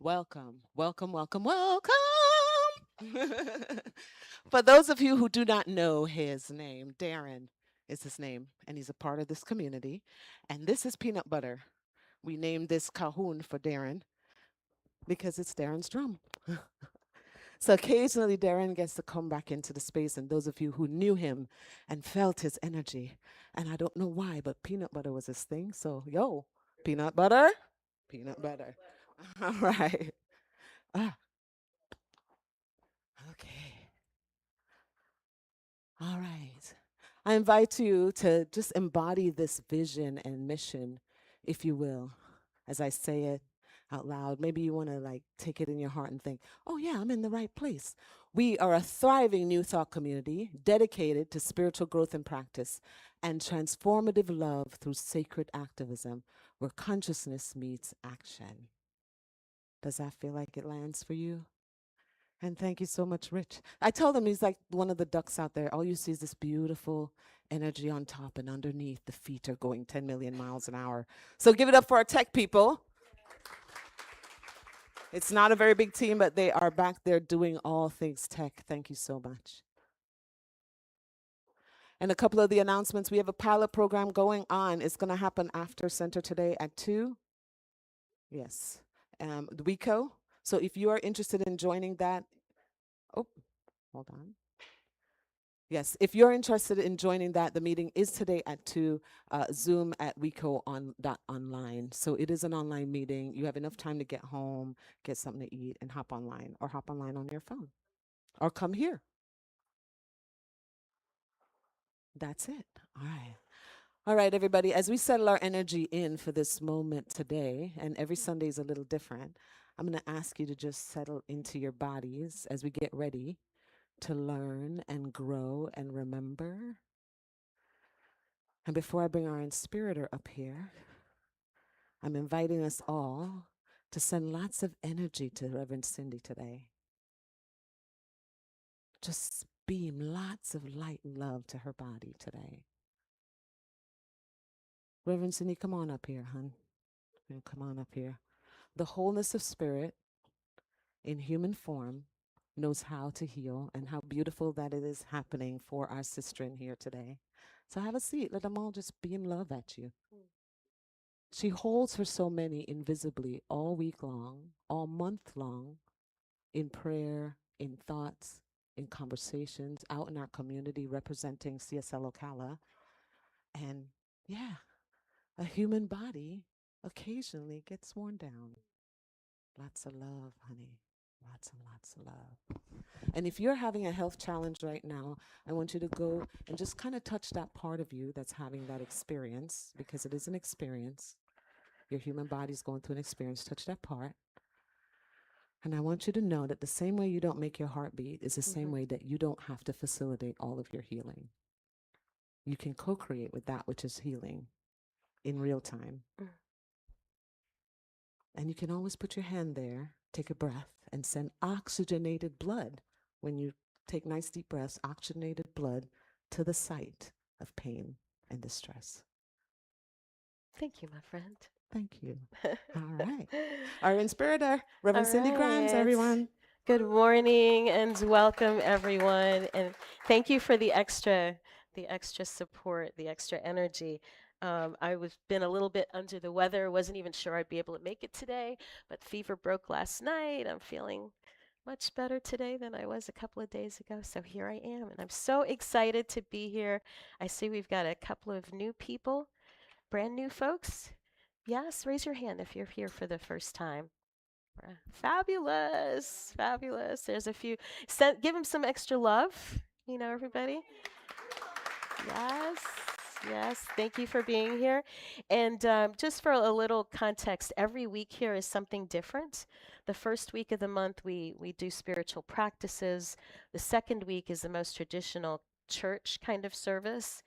Welcome, welcome. For those of you who do not know his name, Darren is his name, and he's a part of this community. And this is Peanut Butter. We named this Cahoon for Darren because it's Darren's drum. So occasionally Darren gets to come back into the space, and those of you who knew him and felt his energy, and I don't know why, but peanut butter was his thing. So, yo, peanut butter, peanut butter. All right. Ah, okay. All right. I invite you to just embody this vision and mission, if you will, as I say it out loud. Maybe you want to like take it in your heart and think, oh, yeah, I'm in the right place. We are a thriving New Thought community dedicated to spiritual growth and practice and transformative love through sacred activism where consciousness meets action. Does that feel like it lands for you? And thank you so much, Rich. I told him he's like one of the ducks out there. All you see is this beautiful energy on top, and underneath, the feet are going 10 million miles an hour. So give it up for our tech people. It's not a very big team, but they are back there doing all things tech. Thank you so much. And a couple of the announcements. We have a pilot program going on. It's going to happen after Center today at 2. Yes. The WECO. So if you are interested in joining that, oh, hold on. Yes, if you're interested in joining that, the meeting is today at 2, Zoom at WeCo online. So it is an online meeting. You have enough time to get home, get something to eat, and hop online, or hop online on your phone, or come here. That's it. All right. All right, everybody, as we settle our energy in for this moment today, and every Sunday is a little different, I'm going to ask you to just settle into your bodies as we get ready to learn and grow and remember. And before I bring our inspirator up here, I'm inviting us all to send lots of energy to Reverend Cindy today. Just beam lots of light and love to her body today. Reverend Cindy, come on up here, hon. Come on up here. The wholeness of spirit in human form knows how to heal, and how beautiful that it is happening for our sister in here today. So have a seat. Let them all just beam love at you. She holds for so many invisibly all week long, all month long, in prayer, in thoughts, in conversations, out in our community representing CSL Ocala. And yeah, a human body occasionally gets worn down. Lots of love, honey. Lots and lots of love. And if you're having a health challenge right now, I want you to go and just kind of touch that part of you that's having that experience, because it is an experience. Your human body's going through an experience. Touch that part. And I want you to know that the same way you don't make your heart beat is the same way that you don't have to facilitate all of your healing. You can co-create with that which is healing in real time. And you can always put your hand there, take a breath, and send oxygenated blood. When you take nice deep breaths, oxygenated blood to the site of pain and distress. Thank you, my friend. Thank you. All right. Our inspirator, Reverend Cindy Grimes, everyone. Good morning and welcome, everyone. And thank you for the extra support, the extra energy. I was been a little bit under the weather, wasn't even sure I'd be able to make it today, but fever broke last night. I'm feeling much better today than I was a couple of days ago. So here I am, and I'm so excited to be here. I see we've got a couple of new people, brand new folks. Yes, raise your hand if you're here for the first time. Fabulous, fabulous. There's a few. Give them some extra love, everybody. Yes, yes. Thank you for being here. And just for a little context, every week here is something different. The first week of the month, we do spiritual practices. The second week is the most traditional church kind of service.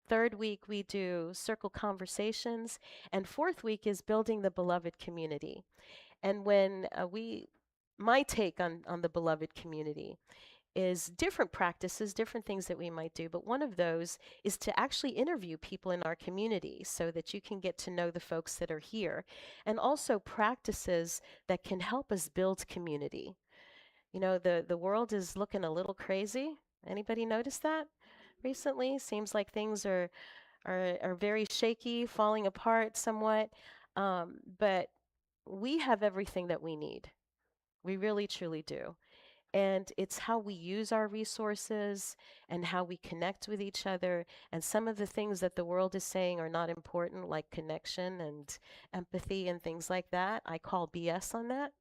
Third week, we do circle conversations. And fourth week is building the beloved community. And when my take on the beloved community is different practices, different things that we might do. But one of those is to actually interview people in our community so that you can get to know the folks that are here, and also practices that can help us build community. You know, the world is looking a little crazy. Anybody notice that recently? Seems like things are very shaky, falling apart somewhat. But we have everything that we need. We really truly do. And it's how we use our resources and how we connect with each other. And some of the things that the world is saying are not important, like connection and empathy and things like that. I call BS on that.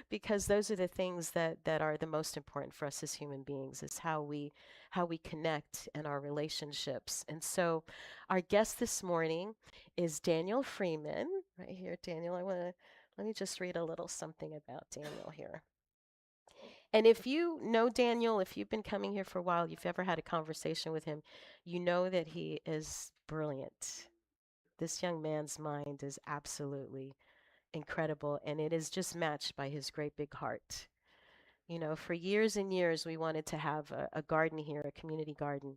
Because those are the things that are the most important for us as human beings, is how we connect and our relationships. And so our guest this morning is Daniel Freeman. Right here, Daniel. Let me just read a little something about Daniel here. And if you know Daniel, if you've been coming here for a while, you've ever had a conversation with him, you know that he is brilliant. This young man's mind is absolutely incredible, and it is just matched by his great big heart. You know, for years and years, we wanted to have a garden here, a community garden.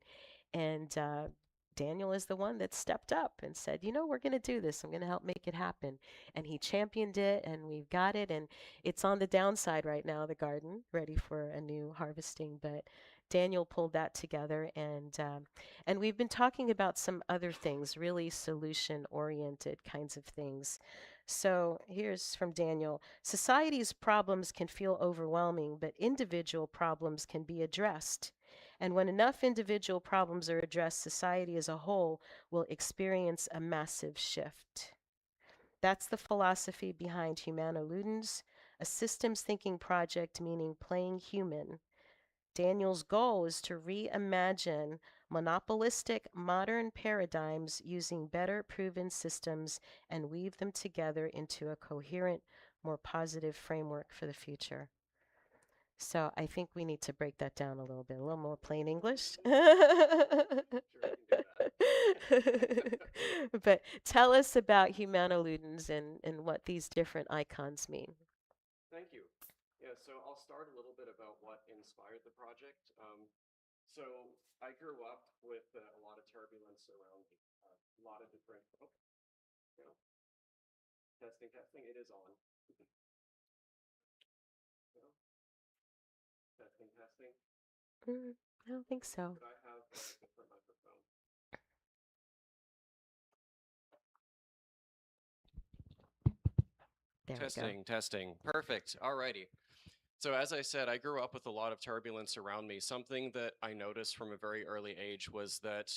And Daniel is the one that stepped up and said, you know, we're going to do this. I'm going to help make it happen. And he championed it, and we've got it. And it's on the downside right now, the garden, ready for a new harvesting. But Daniel pulled that together. And we've been talking about some other things, really solution oriented kinds of things. So here's from Daniel. Society's problems can feel overwhelming, but individual problems can be addressed. And when enough individual problems are addressed, society as a whole will experience a massive shift. That's the philosophy behind Humano Ludens, a systems thinking project meaning playing human. Daniel's goal is to reimagine monopolistic modern paradigms using better proven systems and weave them together into a coherent, more positive framework for the future. So I think we need to break that down a little more plain English. But tell us about Humanoludens and what these different icons mean. Thank you. Yeah, so I'll start a little bit about what inspired the project. So I grew up with a lot of turbulence around me, a lot of different. Oh, you know, testing, testing. It is on. You know, testing, testing. I don't think so. Could I have a different microphone? There we go. Testing, testing. Perfect. Alrighty. So as I said, I grew up with a lot of turbulence around me. Something that I noticed from a very early age was that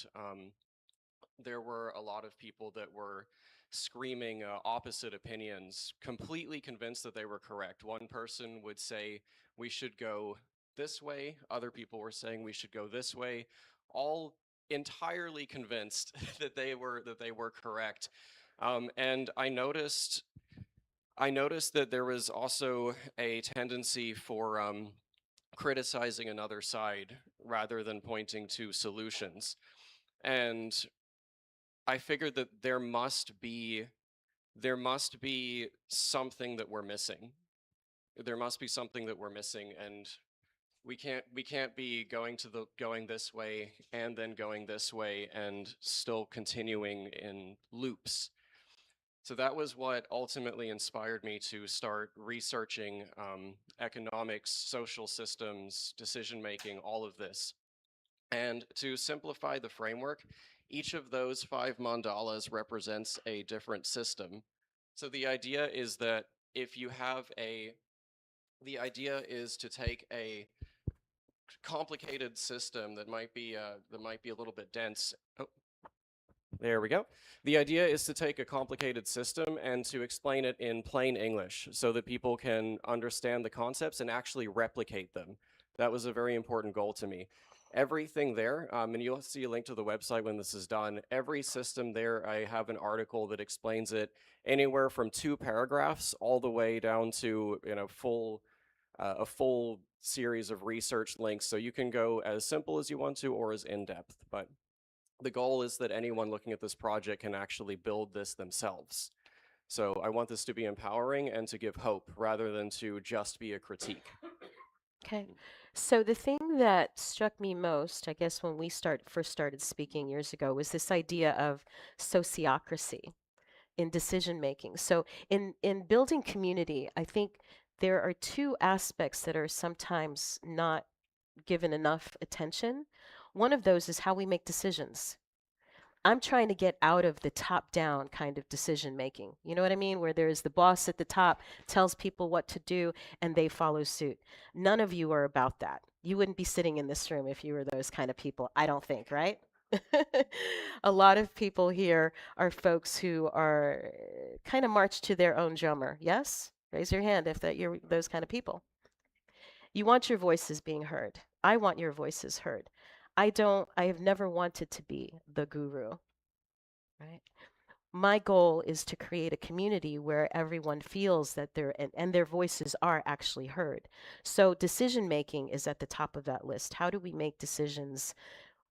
there were a lot of people that were screaming opposite opinions, completely convinced that they were correct. One person would say we should go this way, other people were saying we should go this way, all entirely convinced that they were correct. And I noticed that there was also a tendency for criticizing another side rather than pointing to solutions. And I figured that there must be something that we're missing. There must be something that we're missing, and we can't be going this way and then going this way and still continuing in loops. So that was what ultimately inspired me to start researching economics, social systems, decision making, all of this. And to simplify the framework, each of those 5 mandalas represents a different system. So the idea is that if you have the idea is to take a complicated system that might be a little bit dense. Oh, there we go. The idea is to take a complicated system and to explain it in plain English so that people can understand the concepts and actually replicate them. That was a very important goal to me. Everything there, and you'll see a link to the website when this is done, every system there, I have an article that explains it anywhere from 2 paragraphs all the way down to a full series of research links. So you can go as simple as you want to or as in-depth, but the goal is that anyone looking at this project can actually build this themselves. So I want this to be empowering and to give hope rather than to just be a critique. Okay. So the thing that struck me most, I guess, when we first started speaking years ago, was this idea of sociocracy in decision making. So in building community, I think there are two aspects that are sometimes not given enough attention. One of those is how we make decisions. I'm trying to get out of the top down kind of decision making. You know what I mean? Where there's the boss at the top tells people what to do and they follow suit. None of you are about that. You wouldn't be sitting in this room if you were those kind of people, I don't think, right? A lot of people here are folks who are kind of march to their own drummer. Yes? Raise your hand if that you're those kind of people. You want your voices being heard. I want your voices heard. I have never wanted to be the guru, right? My goal is to create a community where everyone feels that and their voices are actually heard. So decision making is at the top of that list. How do we make decisions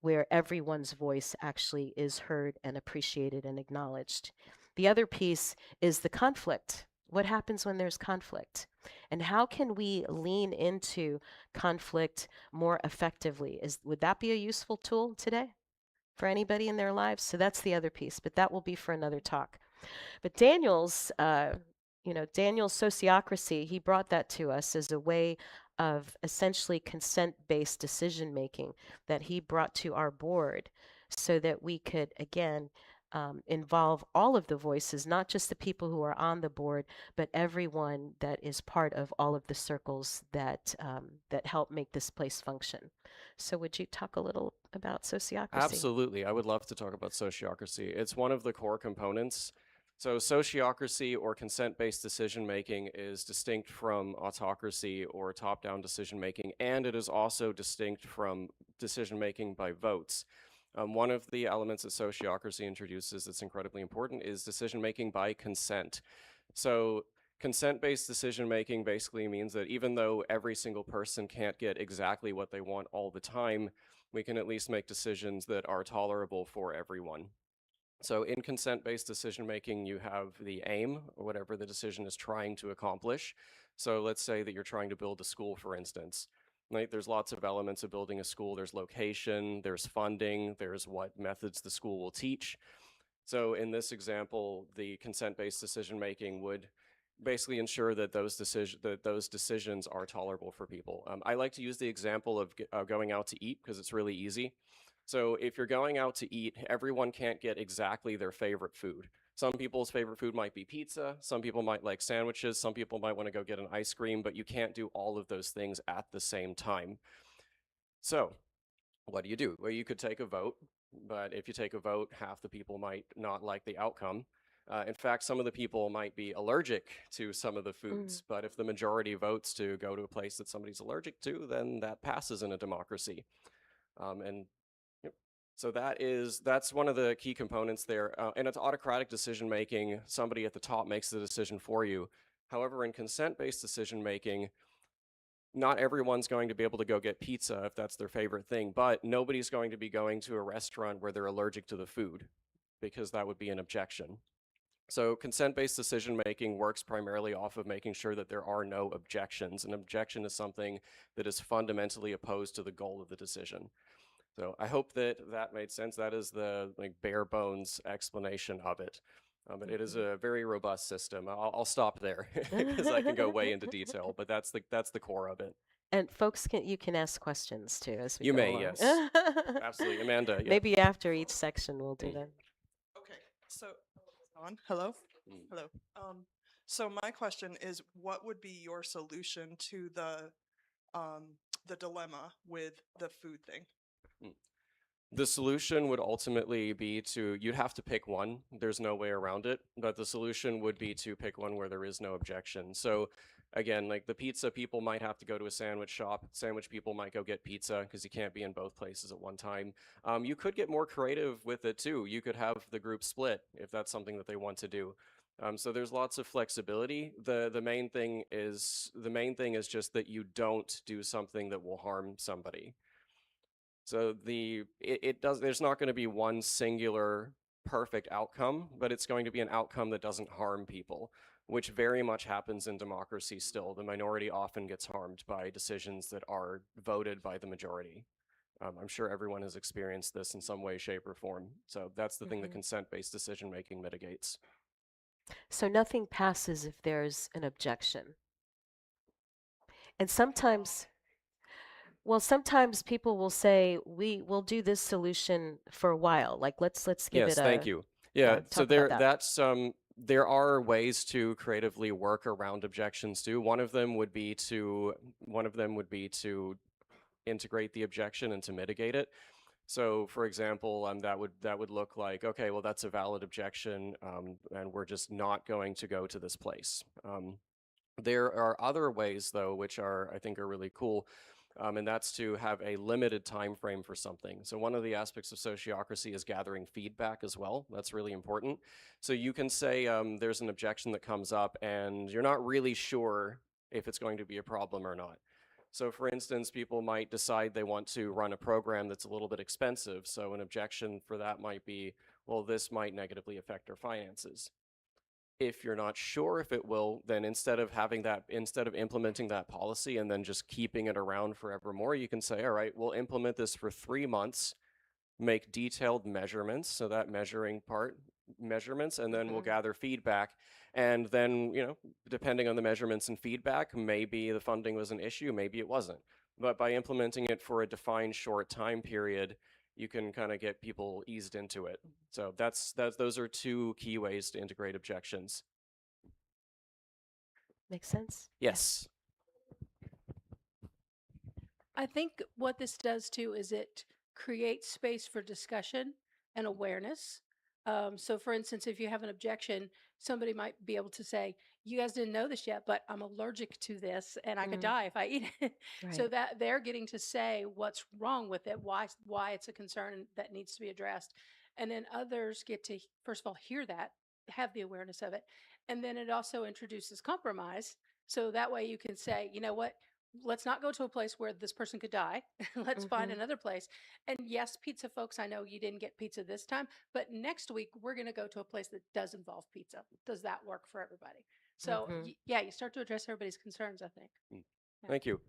where everyone's voice actually is heard and appreciated and acknowledged? The other piece is the conflict. What happens when there's conflict? And how can we lean into conflict more effectively? Would that be a useful tool today for anybody in their lives? So that's the other piece, but that will be for another talk. But Daniel's sociocracy, he brought that to us as a way of essentially consent-based decision making that he brought to our board so that we could, again, involve all of the voices, not just the people who are on the board, but everyone that is part of all of the circles that help make this place function. So would you talk a little about sociocracy? Absolutely. I would love to talk about sociocracy. It's one of the core components. So sociocracy or consent-based decision-making is distinct from autocracy or top-down decision-making, and it is also distinct from decision-making by votes. One of the elements that sociocracy introduces that's incredibly important is decision-making by consent. So consent-based decision-making basically means that even though every single person can't get exactly what they want all the time, we can at least make decisions that are tolerable for everyone. So in consent-based decision-making, you have the aim, or whatever the decision is trying to accomplish. So let's say that you're trying to build a school, for instance. Right? There's lots of elements of building a school. There's location, there's funding, there's what methods the school will teach. So in this example, the consent-based decision-making would basically ensure that those decisions are tolerable for people. I like to use the example of going out to eat because it's really easy. So if you're going out to eat, everyone can't get exactly their favorite food. Some people's favorite food might be pizza, some people might like sandwiches, some people might want to go get an ice cream, but you can't do all of those things at the same time. So what do? Well, you could take a vote, but if you take a vote, half the people might not like the outcome. In fact, some of the people might be allergic to some of the foods, but if the majority votes to go to a place that somebody's allergic to, then that passes in a democracy. And yep. So that's one of the key components there. And it's autocratic decision making. Somebody at the top makes the decision for you. However, in consent-based decision making, not everyone's going to be able to go get pizza if that's their favorite thing, but nobody's going to be going to a restaurant where they're allergic to the food because that would be an objection. So consent-based decision-making works primarily off of making sure that there are no objections. An objection is something that is fundamentally opposed to the goal of the decision. So I hope that that made sense. That is the bare bones explanation of it. But it is a very robust system. I'll stop there because I can go way into detail, but that's the core of it. And folks, you can ask questions too as we You go may, along. yes. Absolutely. Amanda, yeah. Maybe after each section we'll do that. Okay, so on. Hello? Mm. Hello. So my question is, what would be your solution to the dilemma with the food thing? The solution would ultimately be you'd have to pick one. There's no way around it, but the solution would be to pick one where there is no objection. So again, like the pizza people might have to go to a sandwich shop. Sandwich people might go get pizza because you can't be in both places at one time. You could get more creative with it too. You could have the group split if that's something that they want to do. So there's lots of flexibility. The main thing is just that you don't do something that will harm somebody. So there's not going to be one singular perfect outcome, but it's going to be an outcome that doesn't harm people. which very much happens in democracy still. The minority often gets harmed by decisions that are voted by the majority. I'm sure everyone has experienced this in some way, shape, or form. So that's the thing that consent-based decision-making mitigates. So nothing passes if there's an objection. And sometimes, well, sometimes people will say, we will do this solution for a while. Like let's give Yes, it thank a you. Yeah, so talk about that. there are ways to creatively work around objections too. One of them would be to integrate the objection and to mitigate it. So, for example, that would look like, okay, well, that's a valid objection, and we're just not going to go to this place. There are other ways, though, which I think are really cool, and that's to have a limited time frame for something. So one of the aspects of sociocracy is gathering feedback as well. That's really important. So you can say there's an objection that comes up, and you're not really sure if it's going to be a problem or not. So for instance, people might decide they want to run a program that's a little bit expensive. So an objection for that might be, well, this might negatively affect our finances. If you're not sure if it will, then instead of implementing that policy and then just keeping it around forevermore, you can say, all right, we'll implement this for 3 months, make detailed measurements, so that measurements, and then we'll gather feedback. And then, depending on the measurements and feedback, maybe the funding was an issue, maybe it wasn't. But by implementing it for a defined short time period, you can kind of get people eased into it. So those are two key ways to integrate objections. Makes sense? Yes. I think what this does too is it creates space for discussion and awareness. So, for instance, if you have an objection, somebody might be able to say, "You guys didn't know this yet, but I'm allergic to this, and I could die if I eat it." So Right. that they're getting to say what's wrong with it, why it's a concern that needs to be addressed, and then others get to first of all hear that, have the awareness of it, and then it also introduces compromise. So that way you can say, you know what, let's not go to a place where this person could die. Let's find another place. And yes, pizza folks, I know you didn't get pizza this time, but next week we're going to go to a place that does involve pizza. Does that work for everybody? So, yeah, you start to address everybody's concerns, I think. Thank you.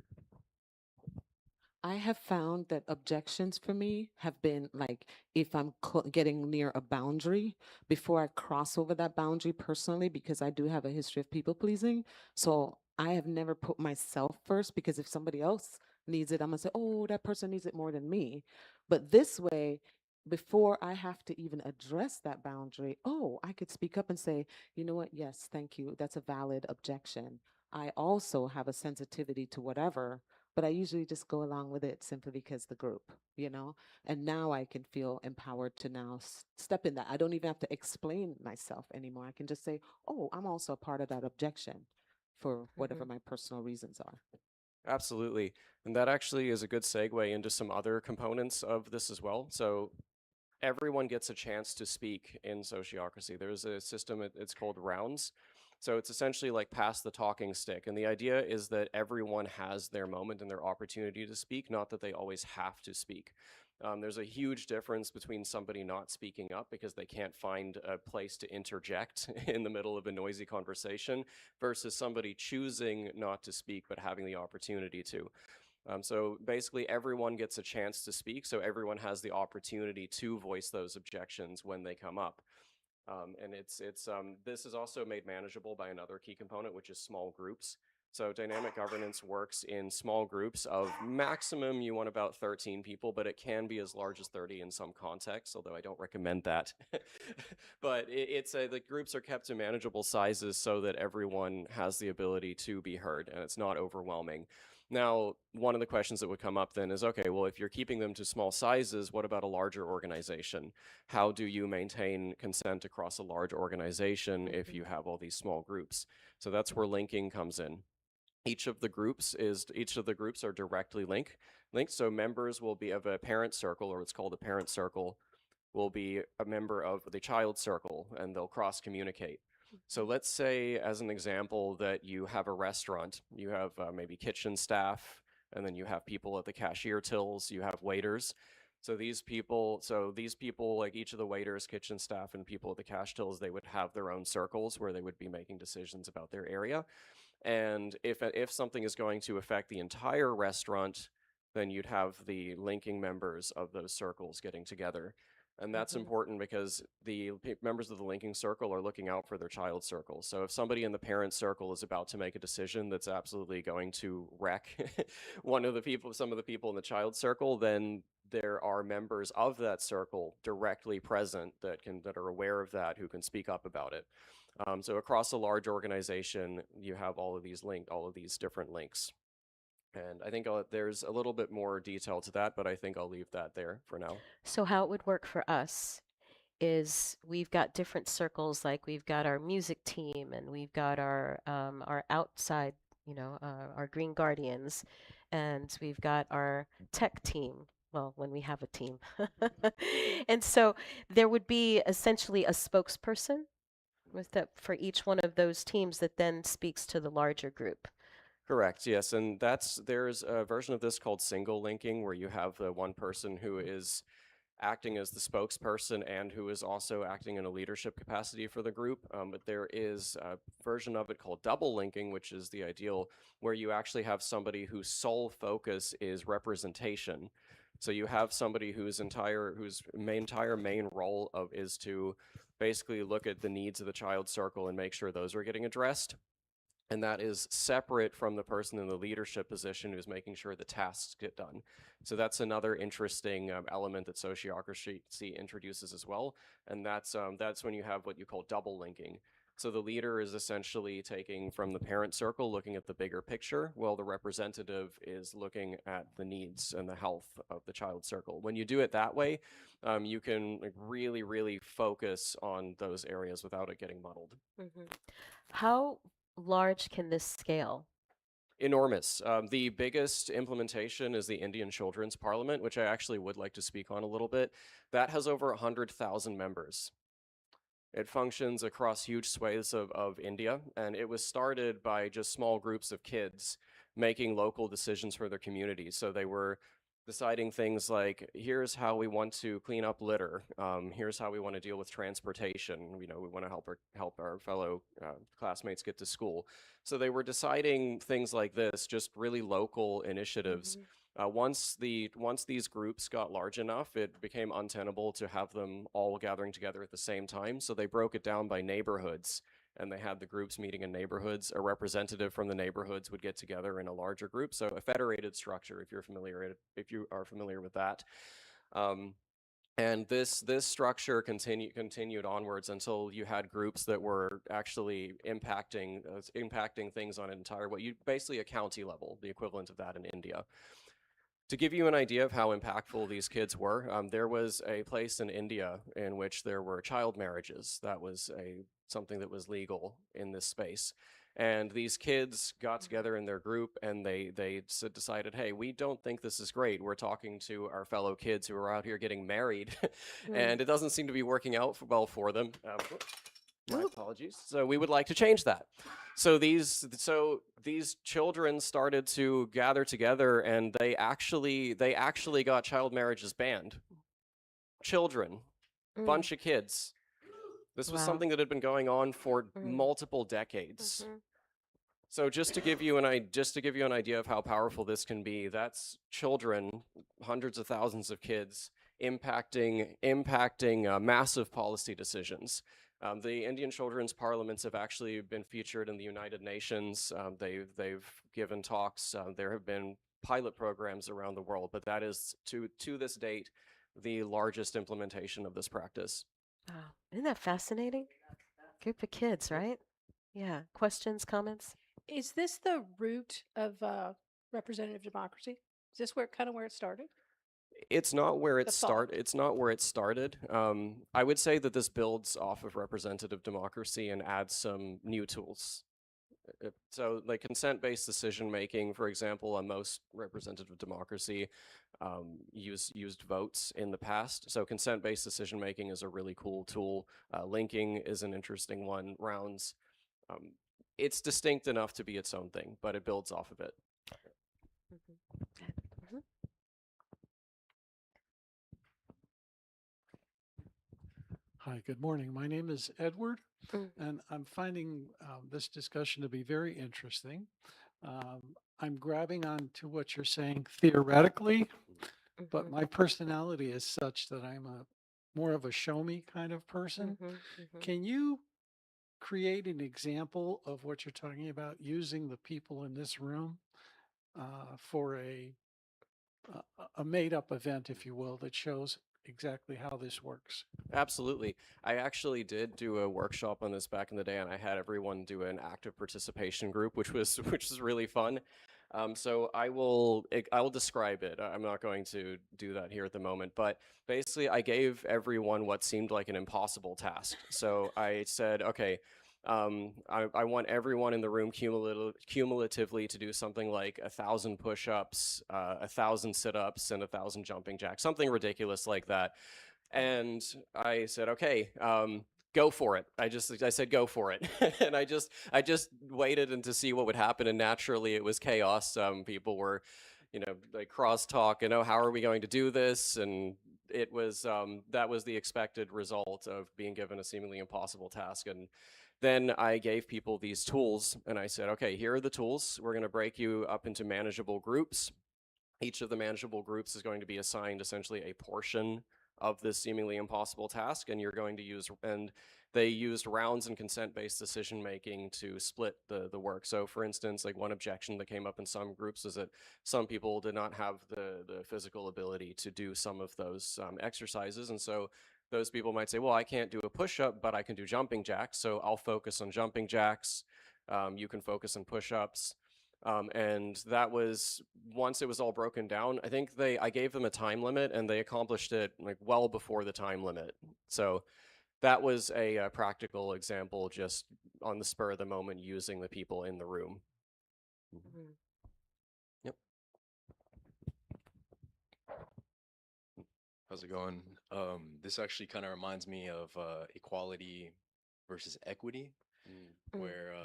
I have found that objections for me have been like if I'm getting near a boundary before I cross over that boundary personally, because I do have a history of people pleasing. So I have never put myself first, because if somebody else needs it, I'm going to say, oh, that person needs it more than me. But this way, before I have to even address that boundary, oh, I could speak up and say, you know what? Yes, thank you. That's a valid objection. I also have a sensitivity to whatever, but I usually just go along with it simply because the group. And now I can feel empowered to now step in that. I don't even have to explain myself anymore. I can just say, oh, I'm also a part of that objection for whatever my personal reasons are. Absolutely. And that actually is a good segue into some other components of this as well. So everyone gets a chance to speak in sociocracy. There's a system, it's called rounds. So it's essentially like pass the talking stick. And the idea is that everyone has their moment and their opportunity to speak, not that they always have to speak. There's a huge difference between somebody not speaking up because they can't find a place to interject in the middle of a noisy conversation versus somebody choosing not to speak but having the opportunity to. So basically everyone gets a chance to speak, so everyone has the opportunity to voice those objections when they come up. And this is also made manageable by another key component, which is small groups. So dynamic governance works in small groups of maximum you want about 13 people, but it can be as large as 30 in some contexts, although I don't recommend that. But the groups are kept to manageable sizes so that everyone has the ability to be heard and it's not overwhelming. Now, one of the questions that would come up then is, okay, well, if you're keeping them to small sizes, what about a larger organization? How do you maintain consent across a large organization if you have all these small groups? So that's where linking comes in. Each of the groups are directly linked. So members will be of a parent circle, or what's called a parent circle, will be a member of the child circle, and they'll cross communicate. So let's say, as an example, that you have a restaurant. You have maybe kitchen staff, and then you have people at the cashier tills, you have waiters. So these people, like each of the waiters, kitchen staff, and people at the cash tills, they would have their own circles where they would be making decisions about their area. And if something is going to affect the entire restaurant, then you'd have the linking members of those circles getting together. And that's important because the members of the linking circle are looking out for their child circle. So if somebody in the parent circle is about to make a decision that's absolutely going to wreck some of the people in the child circle, then there are members of that circle directly present that are aware of that, who can speak up about it. So across a large organization, you have all of these different links. And I think there's a little bit more detail to that, but I think I'll leave that there for now. So how it would work for us is we've got different circles, like we've got our music team and we've got our outside, our Green Guardians, and we've got our tech team. Well, when we have a team. And so there would be essentially a spokesperson for each one of those teams that then speaks to the larger group. Correct, yes, and there's a version of this called single linking, where you have the one person who is acting as the spokesperson and who is also acting in a leadership capacity for the group. But there is a version of it called double linking, which is the ideal, where you actually have somebody whose sole focus is representation. So you have somebody whose entire main role is to basically look at the needs of the child circle and make sure those are getting addressed. And that is separate from the person in the leadership position who's making sure the tasks get done. So that's another interesting element that sociocracy introduces as well. And that's when you have what you call double linking. So the leader is essentially taking from the parent circle, looking at the bigger picture, while the representative is looking at the needs and the health of the child circle. When you do it that way, you can really, really focus on those areas without it getting muddled. How large can this scale? Enormous. The biggest implementation is the Indian Children's Parliament, which I actually would like to speak on a little bit. That has over 100,000 members. It functions across huge swathes of India, and it was started by just small groups of kids making local decisions for their communities. So they were deciding things like, here's how we want to clean up litter. Here's how we want to deal with transportation. We want to help our fellow classmates get to school. So they were deciding things like this, just really local initiatives. Once these groups got large enough, it became untenable to have them all gathering together at the same time. So they broke it down by neighborhoods, and they had the groups meeting in neighborhoods. A representative from the neighborhoods would get together in a larger group. So a federated structure, if you are familiar with that. And this structure continued onwards until you had groups that were actually impacting things on an entire, basically a county level, the equivalent of that in India. To give you an idea of how impactful these kids were, there was a place in India in which there were child marriages. That was something that was legal in this space. And these kids got together in their group and they decided, hey, we don't think this is great. We're talking to our fellow kids who are out here getting married, and it doesn't seem to be working out well for them. My apologies. So we would like to change that. So these children started to gather together, and they actually got child marriages banned. Children, bunch of kids. This was something that had been going on for multiple decades. So just to give you an idea of how powerful this can be, that's children, hundreds of thousands of kids, impacting massive policy decisions. The Indian Children's Parliaments have actually been featured in the United Nations. They've given talks. There have been pilot programs around the world, but that is to this date the largest implementation of this practice. Wow, isn't that fascinating? Group of kids, right? Yeah. Questions, comments? Is this the root of representative democracy? Is this where it started? It's not where it The thought. It's not where it started. I would say that this builds off of representative democracy and adds some new tools. So, like consent-based decision making, for example, on most representative democracy used votes in the past. So, consent-based decision making is a really cool tool. Linking is an interesting one. Rounds. It's distinct enough to be its own thing, but it builds off of it. Hi, good morning. My name is Edward, Mm, and I'm finding this discussion to be very interesting. I'm grabbing on to what you're saying theoretically, but mhm, my personality is such that I'm a more of a show me kind of person. mhm, mhm. Can you create an example of what you're talking about using the people in this room for a made up event, if you will, that shows exactly how this works? Absolutely. I actually did do a workshop on this back in the day, and I had everyone do an active participation group, which was which is really fun. So I will describe it. I'm not going to do that here at the moment, but basically I gave everyone what seemed like an impossible task. So I said, okay, I want everyone in the room cumulatively to do something like 1,000 push-ups, 1,000 sit-ups, and 1,000 jumping jacks, something ridiculous like that. And I said, okay, go for it. I said, go for it. And I just waited and to see what would happen. And naturally it was chaos. People were, like crosstalk and, oh, how are we going to do this? And it was, that was the expected result of being given a seemingly impossible task. And then I gave people these tools and I said, okay, here are the tools. We're going to break you up into manageable groups. Each of the manageable groups is going to be assigned essentially a portion of this seemingly impossible task, and you're going to use, and they used rounds and consent-based decision making to split the work. So for instance, like one objection that came up in some groups is that some people did not have the physical ability to do some of those exercises, and so those people might say, well, I can't do a push-up, but I can do jumping jacks, so I'll focus on jumping jacks. You can focus on push-ups. And that was, once it was all broken down, I think I gave them a time limit and they accomplished it like well before the time limit. So that was a practical example just on the spur of the moment using the people in the room. Mhm. Yep. How's it going? This actually kind of reminds me of equality versus equity, Mm, where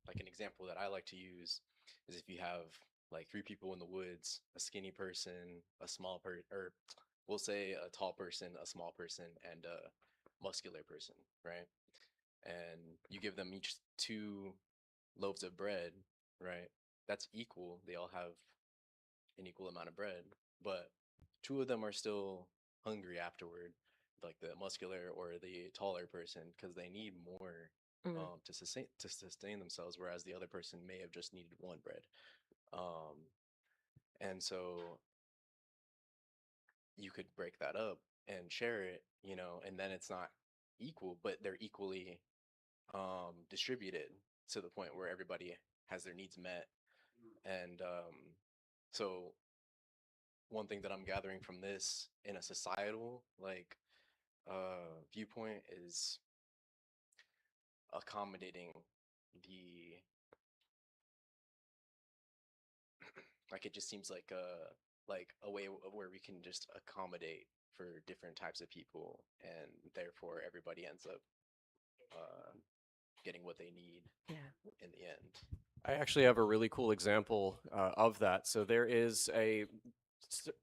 like an example that I like to use is if you have like three people in the woods, a skinny person, a small person, or we'll say a tall person, a small person, and a muscular person, right? And you give them each two loaves of bread, right? That's equal. They all have an equal amount of bread, but two of them are still hungry afterward, like the muscular or the taller person, because they need more mm, to sustain themselves, whereas the other person may have just needed one bread. Um, and so you could break that up and share it, and then it's not equal, but they're equally distributed to the point where everybody has their needs met. And so one thing that I'm gathering from this in a societal viewpoint is accommodating the like it just seems like a way where we can just accommodate for different types of people, and therefore everybody ends up uh, getting what they need yeah. in the end. I actually have a really cool example of that. So there is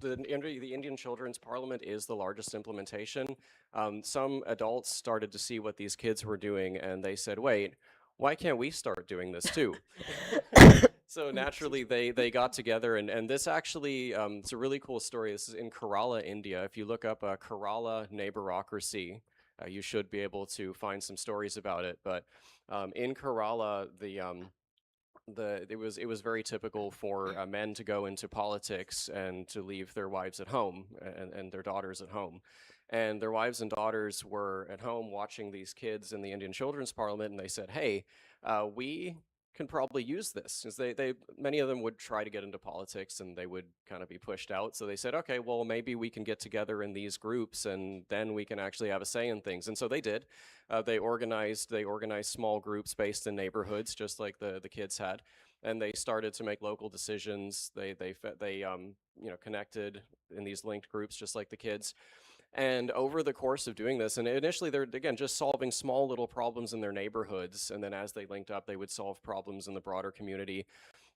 the Indian Children's Parliament is the largest implementation. Some adults started to see what these kids were doing, and they said, "Wait, why can't we start doing this too?" So Excuse naturally, they got together, and this actually it's a really cool story. This is in Kerala, India. If you look up Kerala neighborocracy, you should be able to find some stories about it. But in Kerala, it was very typical for men to go into politics and to leave their wives at home and their daughters at home. And their wives and daughters were at home watching these kids in the Indian Children's Parliament, and they said, "Hey, we can probably use this," because they many of them would try to get into politics and they would kind of be pushed out. So they said, "Okay, well maybe we can get together in these groups and then we can actually have a say in things." And so they did. They organized small groups based in neighborhoods, just like the kids had, and they started to make local decisions. They connected in these linked groups, just like the kids. And over the course of doing this, and initially they're again just solving small little problems in their neighborhoods, and then as they linked up, they would solve problems in the broader community.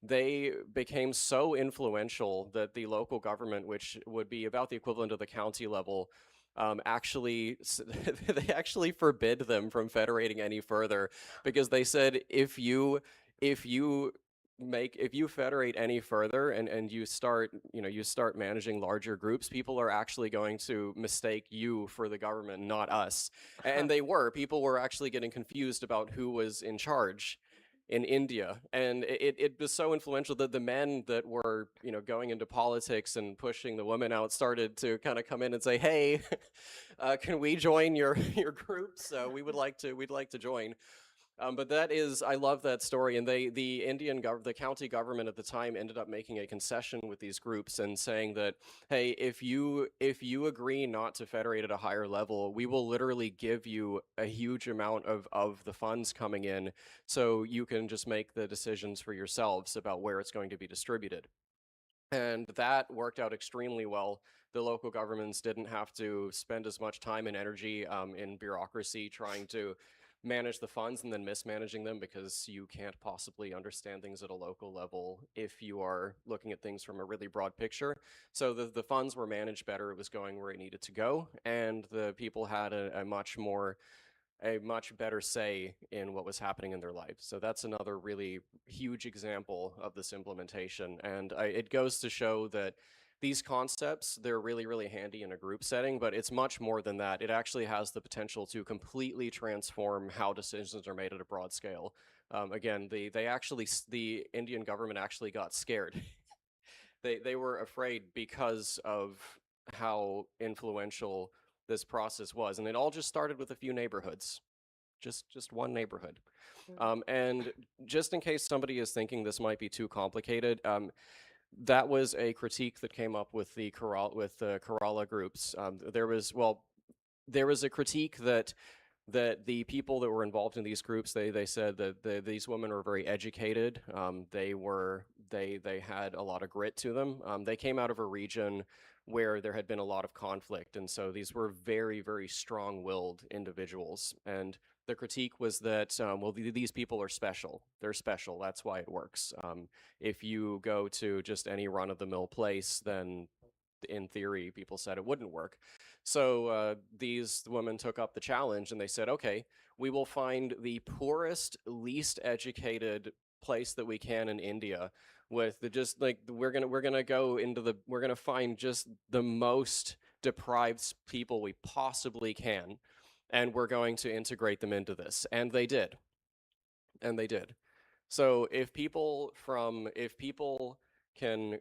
They became so influential that the local government, which would be about the equivalent of the county level, they actually forbid them from federating any further, because they said if you if you federate any further and you start, you start managing larger groups, people are actually going to mistake you for the government, not us. And people were actually getting confused about who was in charge in India. And it was so influential that the men that were, going into politics and pushing the women out started to kind of come in and say, hey, can we join your groups? We'd like to join. But I love that story. And the county government at the time ended up making a concession with these groups and saying that, hey, if you agree not to federate at a higher level, we will literally give you a huge amount of the funds coming in, so you can just make the decisions for yourselves about where it's going to be distributed. And that worked out extremely well. The local governments didn't have to spend as much time and energy in bureaucracy trying to manage the funds and then mismanaging them, because you can't possibly understand things at a local level if you are looking at things from a really broad picture. So the funds were managed better, it was going where it needed to go, and the people had a much better say in what was happening in their lives. So that's another really huge example of this implementation. And it goes to show that these concepts, they're really, really handy in a group setting, but it's much more than that. It actually has the potential to completely transform how decisions are made at a broad scale. Again, the Indian government actually got scared. They were afraid because of how influential this process was. And it all just started with a few neighborhoods, just one neighborhood. And just in case somebody is thinking this might be too complicated, that was a critique that came up with the Kerala groups. There was a critique that the people that were involved in these groups, they said that these women were very educated. They had a lot of grit to them. They came out of a region where there had been a lot of conflict, and so these were very, very strong-willed individuals. And the critique was that, these people are special. They're special. That's why it works. If you go to just any run-of-the-mill place, then in theory, people said it wouldn't work. So these women took up the challenge and they said, okay, we will find the poorest, least educated place that we can in India, with we're gonna find just the most deprived people we possibly can, and we're going to integrate them into this. And they did. So if people can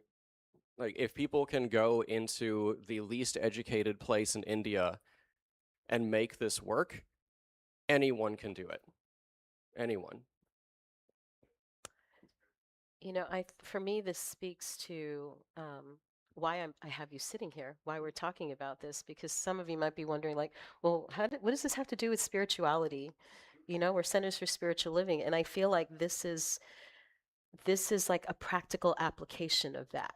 go into the least educated place in India and make this work, anyone can do it. Anyone. For me, this speaks to why I have you sitting here, why we're talking about this, because some of you might be wondering, like, well, what does this have to do with spirituality? We're centers for spiritual living, and I feel like this is like a practical application of that.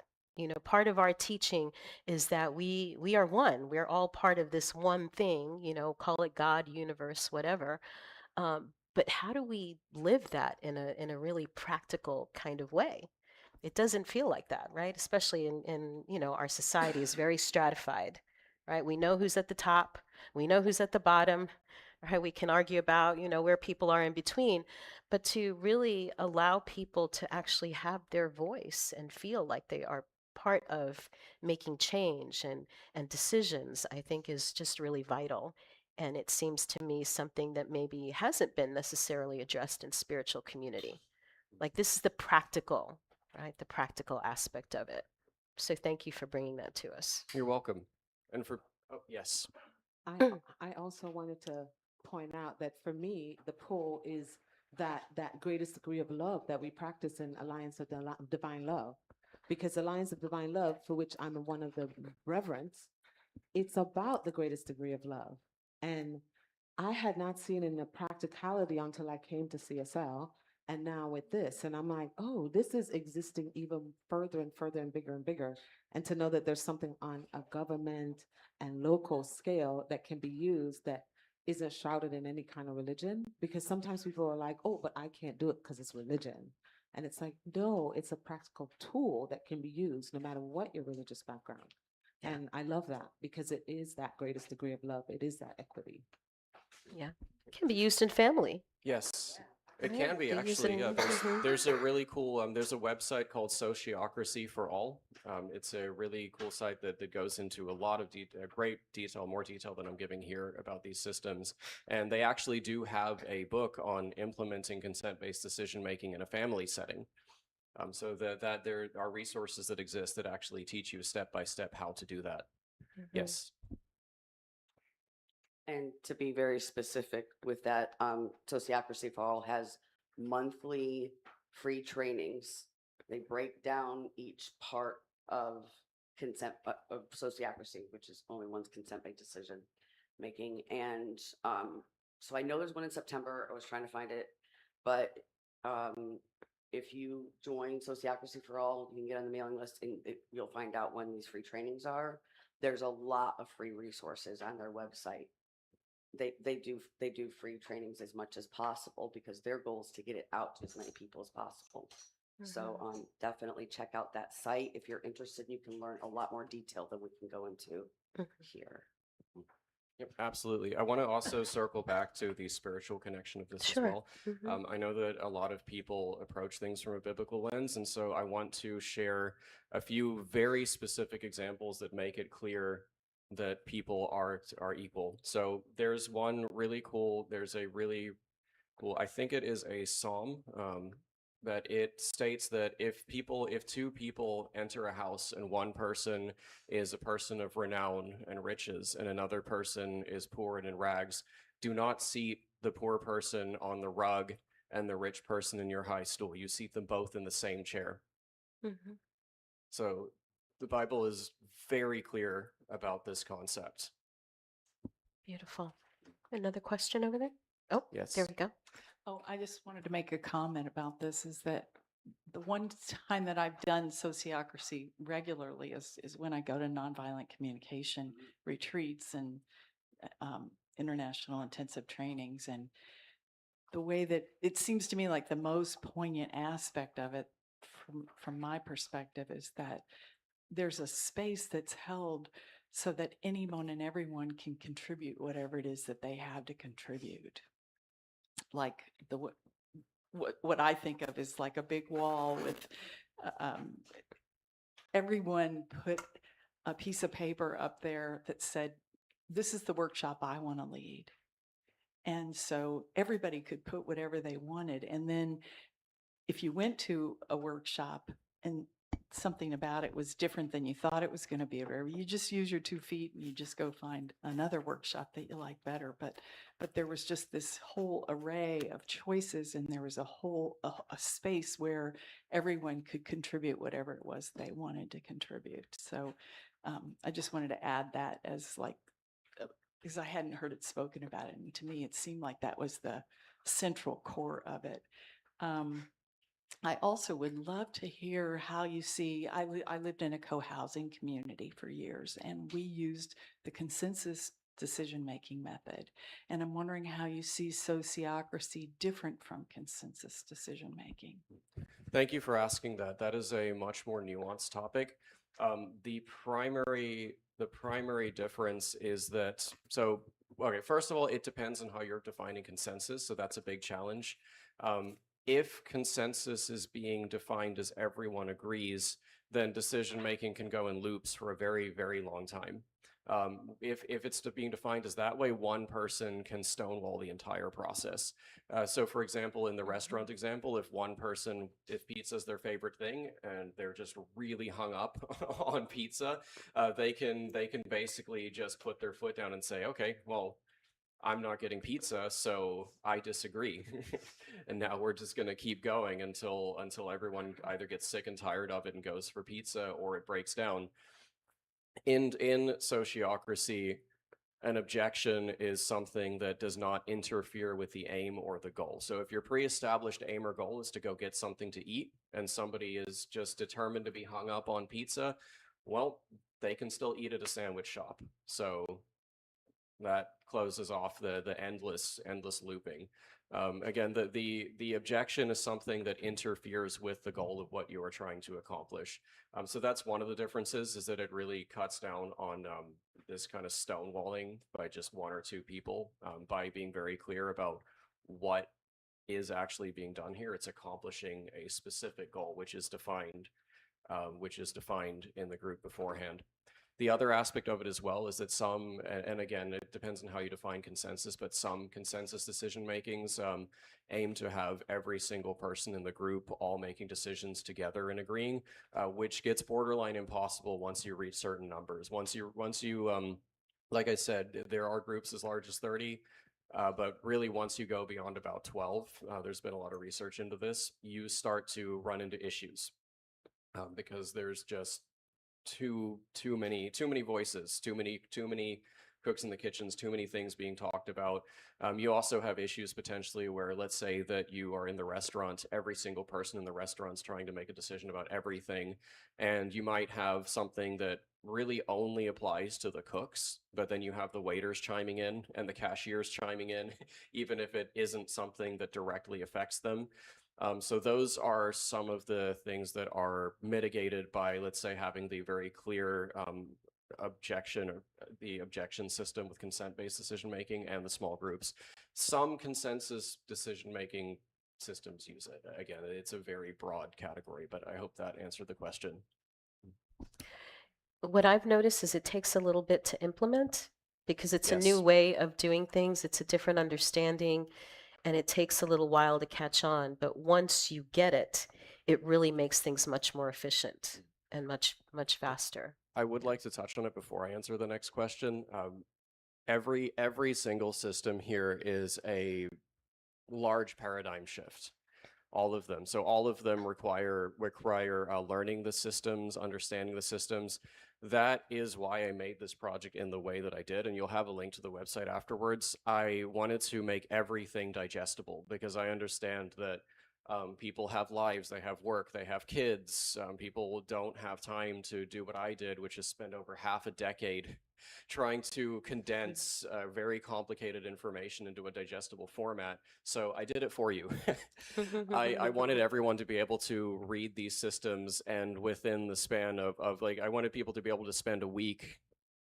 Part of our teaching is that we are one. We're all part of this one thing. Call it God, universe, whatever. But how do we live that in a really practical kind of way? It doesn't feel like that, right? Especially in our society is very stratified, right? We know who's at the top, we know who's at the bottom, right? We can argue about, where people are in between, but to really allow people to actually have their voice and feel like they are part of making change and decisions, I think is just really vital. And it seems to me something that maybe hasn't been necessarily addressed in spiritual community. Like, this is the practical, right? The practical aspect of it. So thank you for bringing that to us. You're welcome. And yes. I also wanted to point out that for me, the pull is that greatest degree of love that we practice in Alliance of Divine Love. Because Alliance of Divine Love, for which I'm one of the reverends, it's about the greatest degree of love. And I had not seen in the practicality until I came to CSL, and now with this. And I'm like, oh, this is existing even further and further and bigger. And to know that there's something on a government and local scale that can be used that isn't shrouded in any kind of religion. Because sometimes people are like, oh, but I can't do it because it's religion. And it's like, no, it's a practical tool that can be used no matter what your religious background. Yeah. And I love that because it is that greatest degree of love. It is that equity. Yeah. It can be used in family. Yes, it Right, can be they use it actually. Yeah, in- there's mhm. there's a really cool there's a website called Sociocracy for All. It's a really cool site that goes into a lot of great detail, more detail than I'm giving here about these systems. And they actually do have a book on implementing consent-based decision making in a family setting. So that there are resources that exist that actually teach you step by step how to do that. Mhm. Yes. And to be very specific with that, Sociocracy for All has monthly free trainings. They break down each part of consent of sociocracy, which is only one's consent-based decision making. And so I know there's one in September. I was trying to find it, but if you join Sociocracy for All, you can get on the mailing list, and you'll find out when these free trainings are. There's a lot of free resources on their website. They do free trainings as much as possible because their goal is to get it out to as many people as possible. So definitely check out that site if you're interested. You can learn a lot more detail than we can go into here. Yep, absolutely. I want to also circle back to the spiritual connection of this Sure. as well. Mhm. I know that a lot of people approach things from a biblical lens, and so I want to share a few very specific examples that make it clear that people are equal. So there's a really cool, I think it is a psalm, that it states that if two people enter a house and one person is a person of renown and riches and another person is poor and in rags, do not seat the poor person on the rug and the rich person in your high stool. You seat them both in the same chair. Mhm. So the Bible is very clear about this concept. Beautiful. Another question over there? Oh, Yes. there we go. Oh, I just wanted to make a comment about this is that the one time that I've done sociocracy regularly is when I go to nonviolent communication retreats and international intensive trainings. And the way that it seems to me like the most poignant aspect of it from my perspective is that there's a space that's held so that anyone and everyone can contribute whatever it is that they have to contribute. Like what I think of is like a big wall with everyone put a piece of paper up there that said, "This is the workshop I want to lead." And so everybody could put whatever they wanted. And then if you went to a workshop and something about it was different than you thought it was going to be, or whatever, you just use your 2 feet and you just go find another workshop that you like better. But there was just this whole array of choices, and there was a space where everyone could contribute whatever it was they wanted to contribute. So I just wanted to add that as like, because I hadn't heard it spoken about it, and to me it seemed like that was the central core of it. I also would love to hear how you see. I lived in a co-housing community for years, and we used the consensus decision-making method. And I'm wondering how you see sociocracy different from consensus decision-making. Thank you for asking that. That is a much more nuanced topic. The primary difference is that, so, okay, first of all, it depends on how you're defining consensus, so that's a big challenge. If consensus is being defined as everyone agrees, then decision making can go in loops for a very, very long time. If it's being defined as that way, one person can stonewall the entire process. So for example, in the restaurant example, if pizza is their favorite thing and they're just really hung up on pizza, they can basically just put their foot down and say, okay, well, I'm not getting pizza, so I disagree. And now we're just going to keep going until everyone either gets sick and tired of it and goes for pizza, or it breaks down. In sociocracy, an objection is something that does not interfere with the aim or the goal. So if your pre-established aim or goal is to go get something to eat and somebody is just determined to be hung up on pizza, well, they can still eat at a sandwich shop. So That closes off the endless looping. Again, the objection is something that interferes with the goal of what you are trying to accomplish. So that's one of the differences, is that it really cuts down on this kind of stonewalling by just one or two people, by being very clear about what is actually being done here. It's accomplishing a specific goal, which is defined in the group beforehand. The other aspect of it as well is that some, and again, it depends on how you define consensus, but some consensus decision makings aim to have every single person in the group all making decisions together and agreeing, which gets borderline impossible once you reach certain numbers. Once you, like I said, there are groups as large as 30. But really, once you go beyond about 12, there's been a lot of research into this, you start to run into issues, because there's just too many voices, too many cooks in the kitchens, too many things being talked about. You also have issues potentially where, let's say that you are in the restaurant, every single person in the restaurant's trying to make a decision about everything, and you might have something that really only applies to the cooks, but then you have the waiters chiming in and the cashiers chiming in, even if it isn't something that directly affects them. So those are some of the things that are mitigated by, let's say, having the very clear objection, or the objection system with consent-based decision-making, and the small groups. Some consensus decision-making systems use it. Again, it's a very broad category, but I hope that answered the question. What I've noticed is it takes a little bit to implement, because it's a new Yes. way of doing things. It's a different understanding, and it takes a little while to catch on. But once you get it, it really makes things much more efficient and much faster. I would like to touch on it before I answer the next question. Every single system here is a large paradigm shift. All of them. So all of them require learning the systems, understanding the systems. That is why I made this project in the way that I did, and you'll have a link to the website afterwards. I wanted to make everything digestible, because I understand that people have lives, they have work, they have kids. People don't have time to do what I did, which is spend over half a decade trying to condense very complicated information into a digestible format. So I did it for you. I wanted everyone to be able to read these systems, and within the span of like, I wanted people to be able to spend a week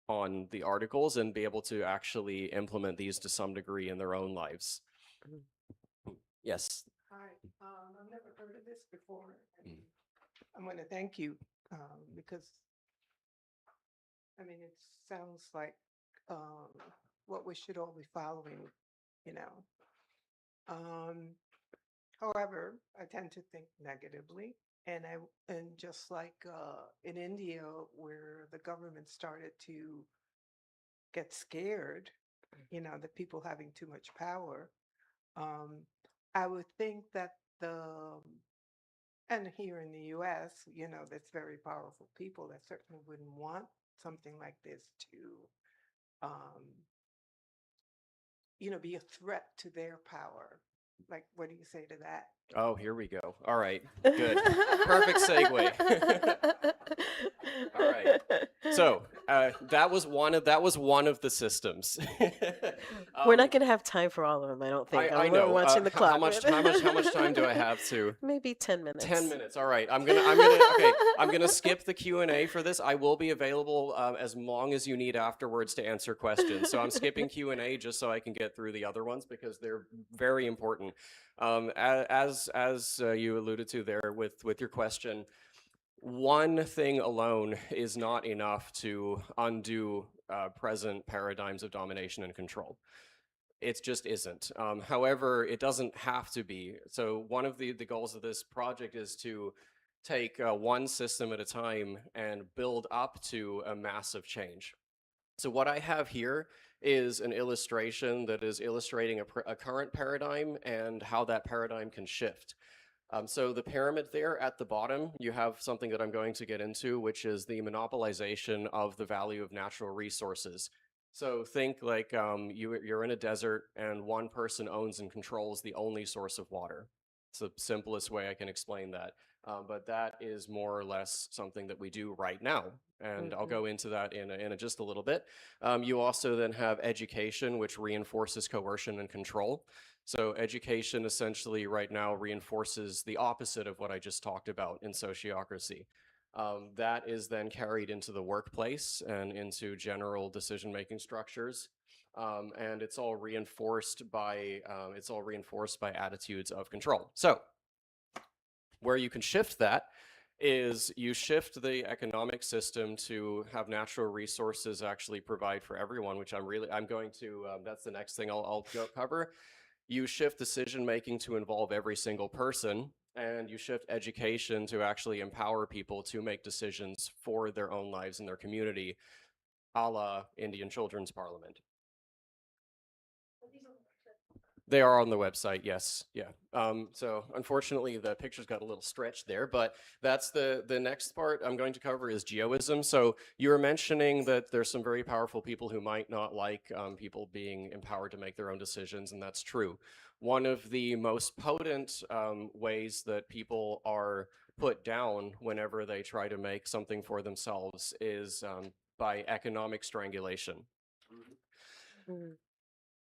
on the articles and be able to actually implement these to some degree in their own lives. Yes. Hi, I've never heard of this before. And I want to thank you because, I mean, it sounds like what we should all be following, you know. However, I tend to think negatively, and just like in India, where the government started to get scared, you know, the people having too much power. I would think that and here in the US, you know, that's very powerful people that certainly wouldn't want something like this to, you know, be a threat to their power. Like, what do you say to that? Oh, here we go. All right. Good. Perfect segue. All right. So that was one of the systems. We're not going to have time for all of them, I don't think. I I'm know. watching the clock. How much time do I have to? Maybe 10 minutes. 10 minutes. All right. I'm gonna skip the Q&A for this. I will be available as long as you need afterwards to answer questions. So I'm skipping Q&A just so I can get through the other ones, because they're very important. As you alluded to there with your question, one thing alone is not enough to undo present paradigms of domination and control. It just isn't. However, it doesn't have to be. So one of the goals of this project is to take one system at a time and build up to a massive change. So what I have here is an illustration that is illustrating a current paradigm and how that paradigm can shift. So the pyramid there at the bottom, you have something that I'm going to get into, which is the monopolization of the value of natural resources. So think like you're in a desert and one person owns and controls the only source of water. It's the simplest way I can explain that. But that is more or less something that we do right now. And I'll go into that in just a little bit. You also then have education, which reinforces coercion and control. So education essentially right now reinforces the opposite of what I just talked about in sociocracy. That is then carried into the workplace and into general decision-making structures. And it's all reinforced by attitudes of control. So where you can shift that is you shift the economic system to have natural resources actually provide for everyone, which I'm going to, that's the next thing I'll cover. You shift decision making to involve every single person, and you shift education to actually empower people to make decisions for their own lives and their community, a la Indian Children's Parliament. They are on the website, yes. Yeah. So unfortunately, the pictures got a little stretched there, but that's the next part I'm going to cover is geoism. So you were mentioning that there's some very powerful people who might not like people being empowered to make their own decisions, and that's true. One of the most potent ways that people are put down whenever they try to make something for themselves is by economic strangulation.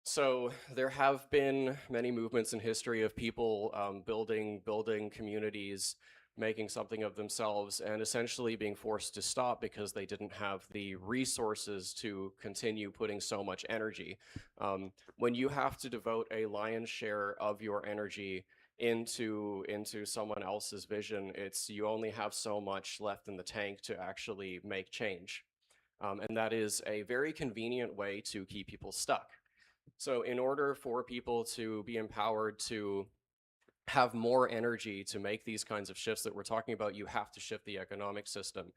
So there have been many movements in history of people building communities, making something of themselves, and essentially being forced to stop because they didn't have the resources to continue putting so much energy. When you have to devote a lion's share of your energy into someone else's vision, you only have so much left in the tank to actually make change. And that is a very convenient way to keep people stuck. So in order for people to be empowered to have more energy to make these kinds of shifts that we're talking about, you have to shift the economic system.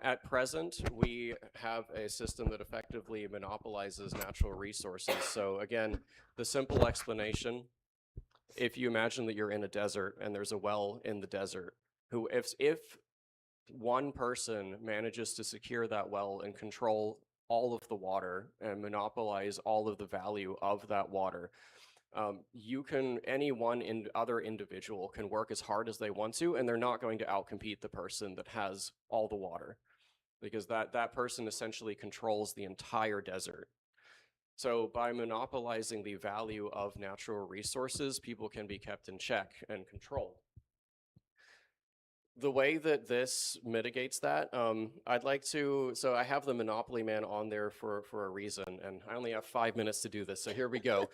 At present, we have a system that effectively monopolizes natural resources. So again, the simple explanation, if you imagine that you're in a desert and there's a well in the desert, if one person manages to secure that well and control all of the water and monopolize all of the value of that water, any one other individual can work as hard as they want to, and they're not going to outcompete the person that has all the water, because that person essentially controls the entire desert. So by monopolizing the value of natural resources, people can be kept in check and controlled. The way that this mitigates that, so I have the Monopoly Man on there for a reason, and I only have 5 minutes to do this, so here we go.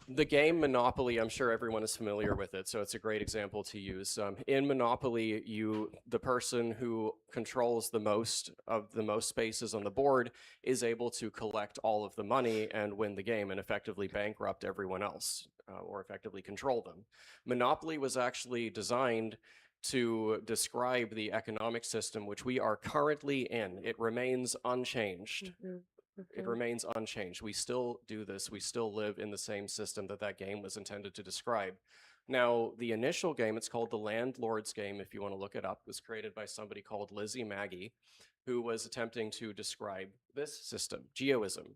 The game Monopoly, I'm sure everyone is familiar with it, so it's a great example to use. In Monopoly, the person who controls the most spaces on the board is able to collect all of the money and win the game and effectively bankrupt everyone else, or effectively control them. Monopoly was actually designed to describe the economic system which we are currently in. It remains unchanged. It remains unchanged. We still do this. We still live in the same system that game was intended to describe. Now, the initial game, it's called the Landlord's Game, if you want to look it up, was created by somebody called Lizzie Maggie, who was attempting to describe this system, geoism.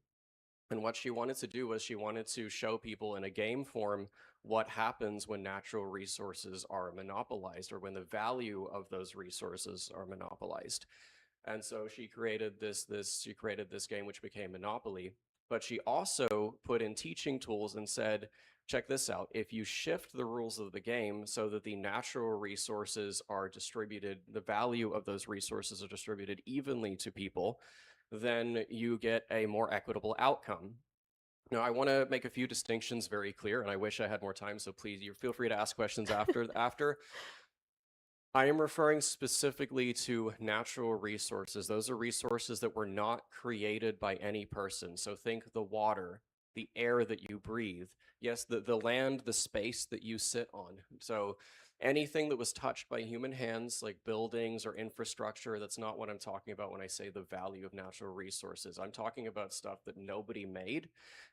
And what she wanted to do was she wanted to show people in a game form what happens when natural resources are monopolized, or when the value of those resources are monopolized. And so she created this game which became Monopoly, but she also put in teaching tools and said, check this out, if you shift the rules of the game so that the natural resources are distributed, the value of those resources are distributed evenly to people, then you get a more equitable outcome. Now, I want to make a few distinctions very clear, and I wish I had more time, so please, feel free to ask questions after. I am referring specifically to natural resources. Those are resources that were not created by any person. So think the water, the air that you breathe, yes, the land, the space that you sit on. So anything that was touched by human hands, like buildings or infrastructure, that's not what I'm talking about when I say the value of natural resources. I'm talking about stuff that nobody made,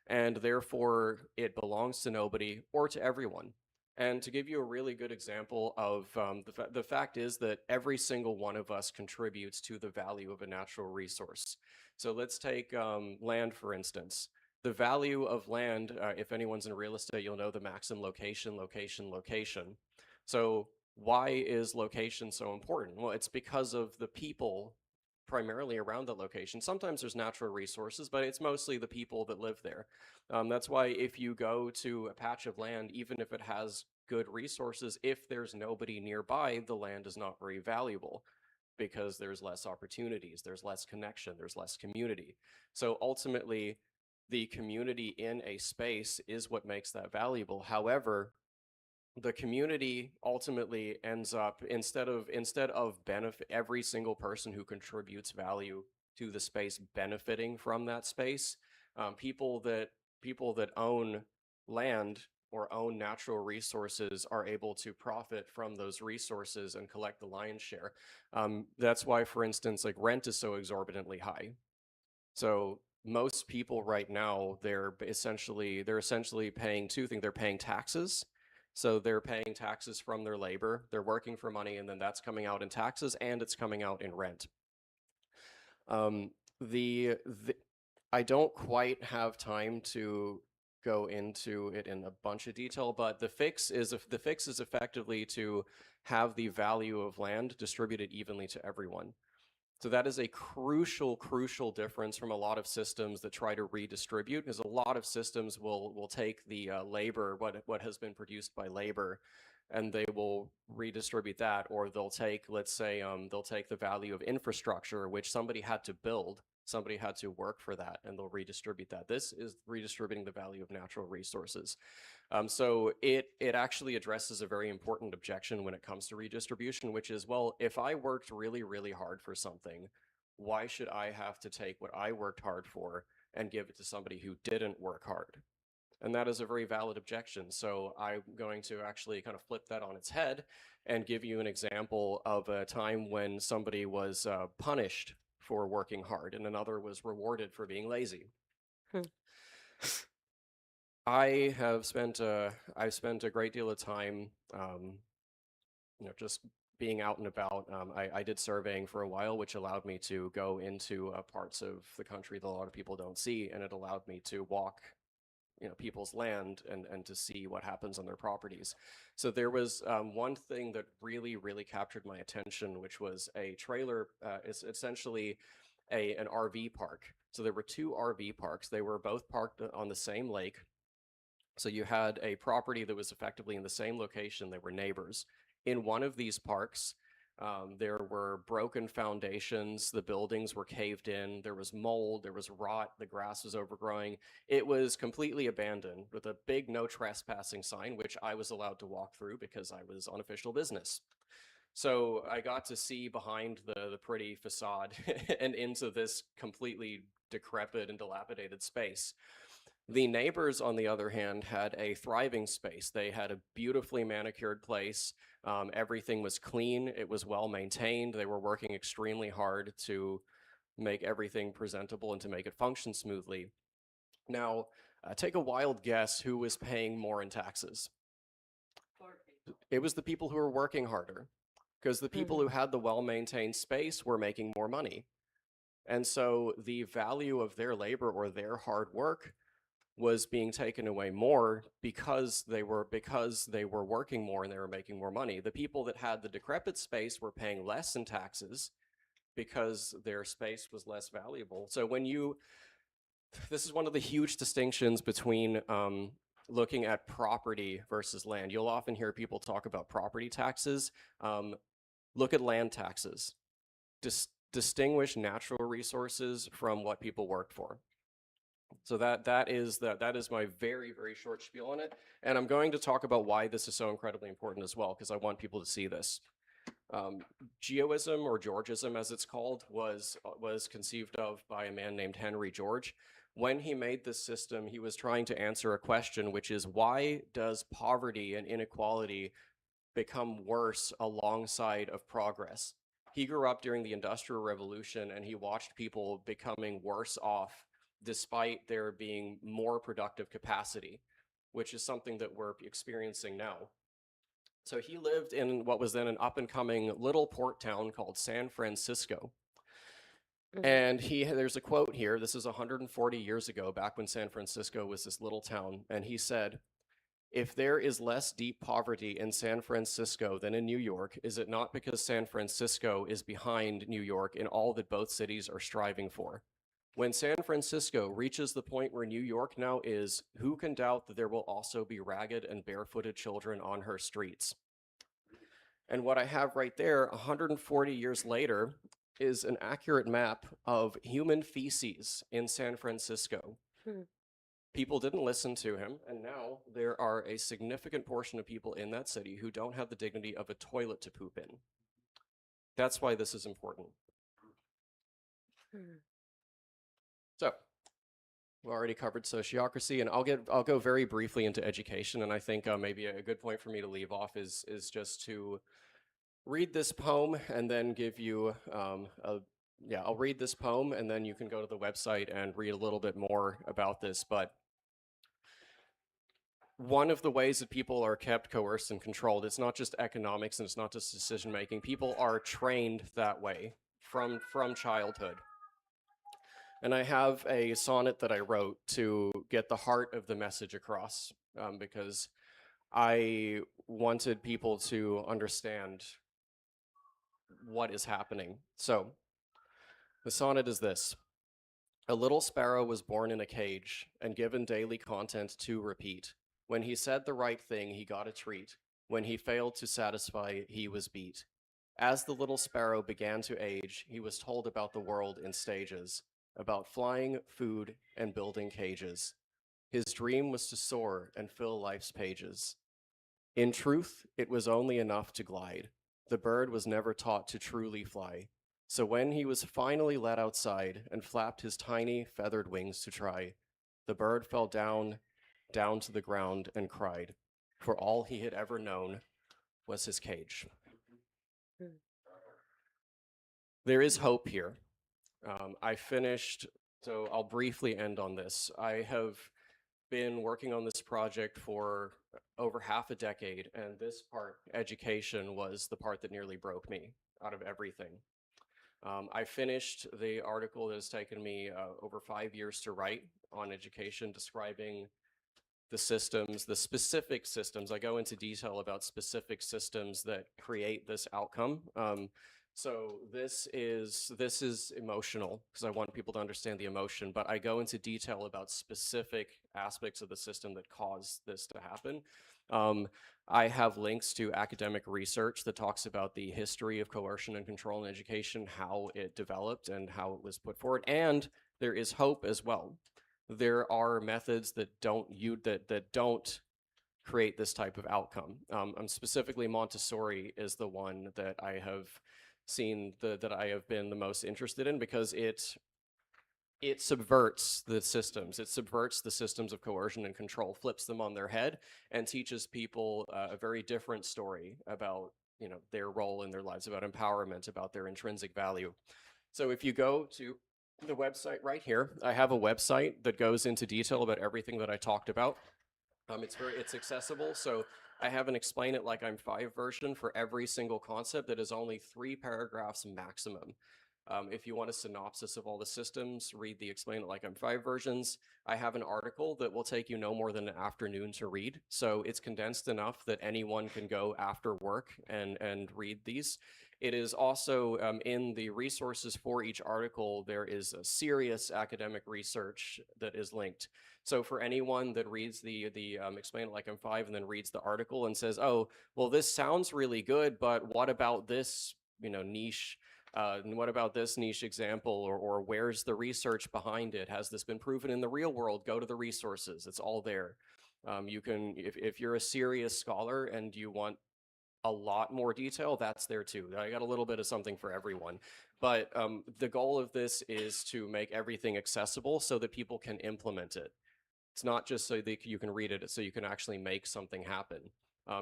and therefore it belongs to nobody or to everyone. And to give you a really good example of the fact is that every single one of us contributes to the value of a natural resource. So let's take land, for instance. The value of land, if anyone's in real estate, you'll know the maximum location. So Why is location so important? Well, it's because of the people primarily around the location. Sometimes there's natural resources, but it's mostly the people that live there. That's why if you go to a patch of land, even if it has good resources, if there's nobody nearby, the land is not very valuable because there's less opportunities, there's less connection, there's less community. So ultimately, the community in a space is what makes that valuable. However, the community ultimately ends up, instead of benefit every single person who contributes value to the space benefiting from that space, people that own land or own natural resources are able to profit from those resources and collect the lion's share. That's why, for instance, like rent is so exorbitantly high. So most people right now, they're essentially paying two things. They're paying taxes. So they're paying taxes from their labor. They're working for money, and then that's coming out in taxes, and it's coming out in rent. Um, the I don't quite have time to go into it in a bunch of detail, but the fix is effectively to have the value of land distributed evenly to everyone. So that is a crucial, crucial difference from a lot of systems that try to redistribute, because a lot of systems will take the labor, what has been produced by labor, and they will redistribute that, or they'll take, let's say, they'll take the value of infrastructure, which somebody had to build, somebody had to work for that, and they'll redistribute that. This is redistributing the value of natural resources. So it actually addresses a very important objection when it comes to redistribution, which is, well, if I worked really, really hard for something, why should I have to take what I worked hard for and give it to somebody who didn't work hard? And that is a very valid objection. So I'm going to actually kind of flip that on its head and give you an example of a time when somebody was punished for working hard and another was rewarded for being lazy. I've spent a great deal of time, just being out and about. I did surveying for a while, which allowed me to go into parts of the country that a lot of people don't see, and it allowed me to walk, people's land and to see what happens on their properties. So there was one thing that really, really captured my attention, which was a trailer. It's essentially an RV park. So there were two RV parks. They were both parked on the same lake. So you had a property that was effectively in the same location. They were neighbors. In one of these parks, there were broken foundations. The buildings were caved in. There was mold. There was rot. The grass was overgrowing. It was completely abandoned with a big no trespassing sign, which I was allowed to walk through because I was on official business. So I got to see behind the pretty facade and into this completely decrepit and dilapidated space. The neighbors, on the other hand, had a thriving space. They had a beautifully manicured place. Everything was clean. It was well maintained. They were working extremely hard to make everything presentable and to make it function smoothly. Now, take a wild guess who was paying more in taxes. It was the people who were working harder, because the people who had the well-maintained space were making more money. And so the value of their labor or their hard work was being taken away more because they were working more and they were making more money. The people that had the decrepit space were paying less in taxes because their space was less valuable. So this is one of the huge distinctions between looking at property versus land. You'll often hear people talk about property taxes. Look at land taxes. Distinguish natural resources from what people worked for. So that is my very, very short spiel on it. And I'm going to talk about why this is so incredibly important as well, because I want people to see this. Geoism, or Georgism as it's called, was conceived of by a man named Henry George. When he made this system, he was trying to answer a question, which is, why does poverty and inequality become worse alongside of progress? He grew up during the Industrial Revolution, and he watched people becoming worse off despite there being more productive capacity, which is something that we're experiencing now. So he lived in what was then an up-and-coming little port town called San Francisco. And there's a quote here. This is 140 years ago, back when San Francisco was this little town. And he said, If there is less deep poverty in San Francisco than in New York, is it not because San Francisco is behind New York in all that both cities are striving for? When San Francisco reaches the point where New York now is, who can doubt that there will also be ragged and barefooted children on her streets? And what I have right there, 140 years later, is an accurate map of human feces in San Francisco. People didn't listen to him, and now there are a significant portion of people in that city who don't have the dignity of a toilet to poop in. That's why this is important. So, we already covered sociocracy, and I'll go very briefly into education, and I think maybe a good point for me to leave off is just to read this poem and then give you I'll read this poem, and then you can go to the website and read a little bit more about this. But one of the ways that people are kept coerced and controlled, it's not just economics and it's not just decision making. People are trained that way from childhood. And I have a sonnet that I wrote to get the heart of the message across, because I wanted people to understand what is happening. So the sonnet is this: a little sparrow was born in a cage and given daily content to repeat. When he said the right thing, he got a treat. When he failed to satisfy, he was beat. As the little sparrow began to age, he was told about the world in stages, about flying, food, and building cages. His dream was to soar and fill life's pages. In truth, it was only enough to glide. The bird was never taught to truly fly. So when he was finally let outside and flapped his tiny feathered wings to try, the bird fell down to the ground and cried, for all he had ever known was his cage. There is hope here. I finished, so I'll briefly end on this. I have been working on this project for over half a decade, and this part, education, was the part that nearly broke me out of everything. I finished the article that has taken me over 5 years to write on education, describing the systems, the specific systems. I go into detail about specific systems that create this outcome. So this is emotional because I want people to understand the emotion, but I go into detail about specific aspects of the system that cause this to happen. I have links to academic research that talks about the history of coercion and control in education, how it developed and how it was put forward, and there is hope as well. There are methods that don't create this type of outcome. Specifically, Montessori is the one that I have seen that I have been the most interested in, because it subverts the systems. It subverts the systems of coercion and control, flips them on their head, and teaches people a very different story about their role in their lives, about empowerment, about their intrinsic value. So if you go to the website right here, I have a website that goes into detail about everything that I talked about. It's accessible, so I have an Explain It Like I'm 5 version for every single concept that is only 3 paragraphs maximum. If you want a synopsis of all the systems, read the Explain It Like I'm 5 versions. I have an article that will take you no more than an afternoon to read, so it's condensed enough that anyone can go after work and read these. It is also in the resources for each article, there is a serious academic research that is linked. So for anyone that reads the Explain It Like I'm 5 and then reads the article and says, oh, well, this sounds really good, but what about this niche? And what about this niche example, or where's the research behind it? Has this been proven in the real world? Go to the resources. It's all there. You can, if you're a serious scholar and you want a lot more detail, that's there too. I got a little bit of something for everyone. But the goal of this is to make everything accessible so that people can implement it. It's not just so that you can read it, it's so you can actually make something happen.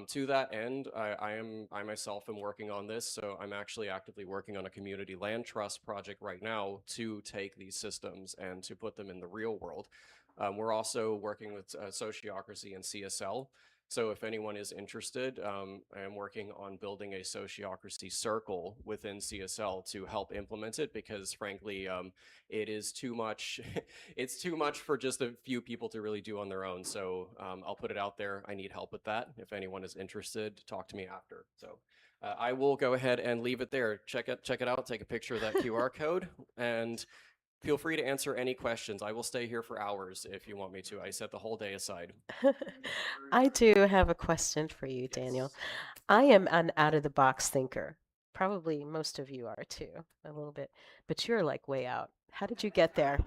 To that end, I myself am working on this, so I'm actually actively working on a community land trust project right now to take these systems and to put them in the real world. We're also working with sociocracy and CSL. So if anyone is interested, I am working on building a sociocracy circle within CSL to help implement it because frankly, it is too much. It's too much for just a few people to really do on their own. So I'll put it out there. I need help with that. If anyone is interested, talk to me after. So I will go ahead and leave it there. Check it out. Take a picture of that QR code and feel free to answer any questions. I will stay here for hours if you want me to. I set the whole day aside. I do have a question for you, Daniel. I am an out of the box thinker. Probably most of you are too, a little bit, but you're like way out. How did you get there?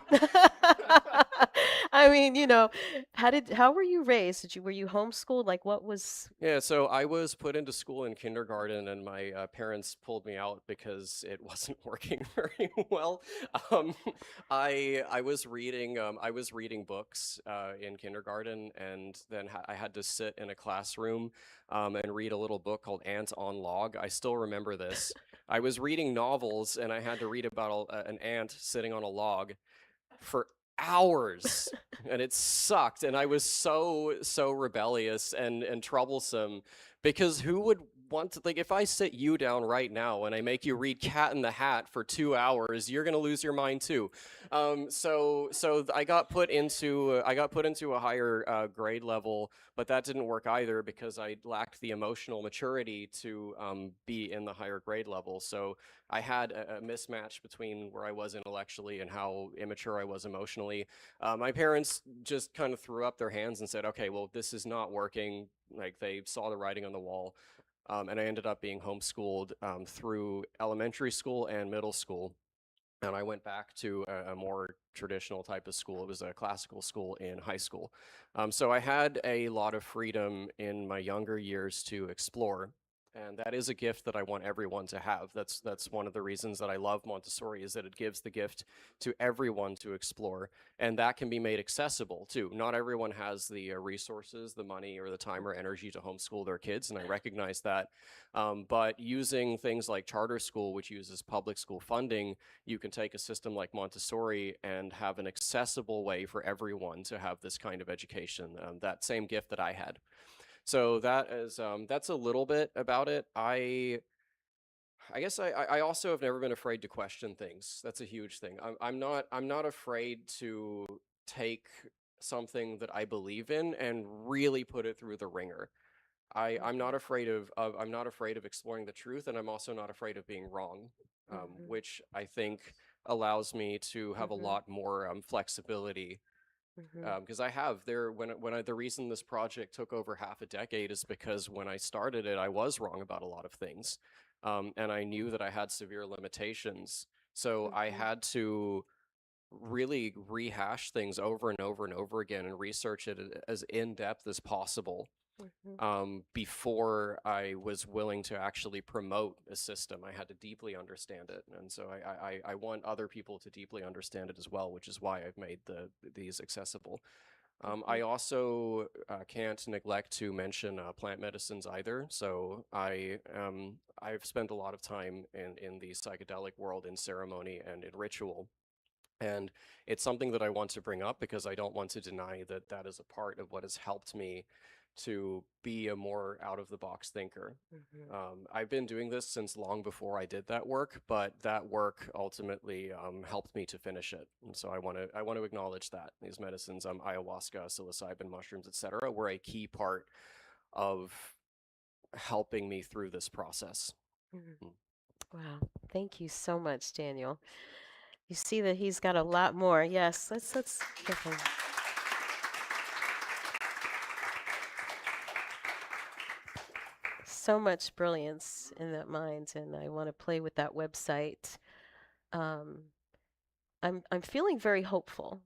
I mean, how were you raised? Were you homeschooled? Like what was Yeah, so I was put into school in kindergarten, and my parents pulled me out because it wasn't working very well. Um, I was reading books in kindergarten, and then I had to sit in a classroom and read a little book called Ant on Log. I still remember this. I was reading novels, and I had to read about an ant sitting on a log for hours and it sucked, and I was so rebellious and troublesome because who would want to, like, if I sit you down right now and I make you read Cat in the Hat for 2 hours, you're gonna lose your mind too. So I got put into a higher grade level, but that didn't work either because I lacked the emotional maturity to be in the higher grade level. So I had a mismatch between where I was intellectually and how immature I was emotionally. My parents just kind of threw up their hands and said, okay, well, this is not working. Like they saw the writing on the wall. And I ended up being homeschooled through elementary school and middle school. And I went back to a more traditional type of school. It was a classical school in high school. So I had a lot of freedom in my younger years to explore. And that is a gift that I want everyone to have. That's one of the reasons that I love Montessori is that it gives the gift to everyone to explore. And that can be made accessible too. Not everyone has the resources, the money, or the time or energy to homeschool their kids. And I recognize that. But using things like charter school, which uses public school funding, you can take a system like Montessori and have an accessible way for everyone to have this kind of education, that same gift that I had. So that's a little bit about it. I guess I also have never been afraid to question things. That's a huge thing. I'm not afraid to take something that I believe in and really put it through the ringer. I'm not afraid I'm not afraid of exploring the truth, and I'm also not afraid of being wrong, which I think allows me to have a lot more flexibility. Because I have there the reason this project took over half a decade is because when I started it, I was wrong about a lot of things, and I knew that I had severe limitations. So I had to really rehash things over and over and over again and research it as in depth as possible before I was willing to actually promote a system. I had to deeply understand it, and so I want other people to deeply understand it as well, which is why I've made these accessible. I also can't neglect to mention plant medicines either. So I've spent a lot of time in the psychedelic world in ceremony and in ritual. And it's something that I want to bring up because I don't want to deny that that is a part of what has helped me to be a more out of the box thinker. I've been doing this since long before I did that work, but that work ultimately helped me to finish it. And so I want to acknowledge that these medicines, ayahuasca, psilocybin, mushrooms, etc., were a key part of helping me through this process. Wow. Thank you so much, Daniel. You see that he's got a lot more. Yes, let's give him. So much brilliance in that mind, and I want to play with that website. Um, I'm feeling very hopeful,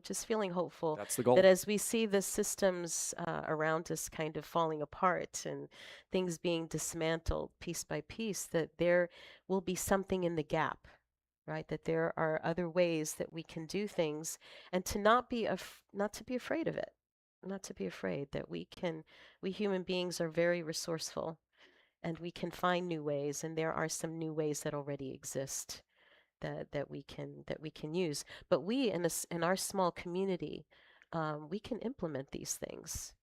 just feeling hopeful That's the goal. that as we see the systems around us kind of falling apart and things being dismantled piece by piece, that there will be something in the gap, right? That there are other ways that we can do things, and to not be afraid of it, not to be afraid that we human beings are very resourceful, and we can find new ways, and there are some new ways that already exist that we can use. But we in our small community, we can implement these things.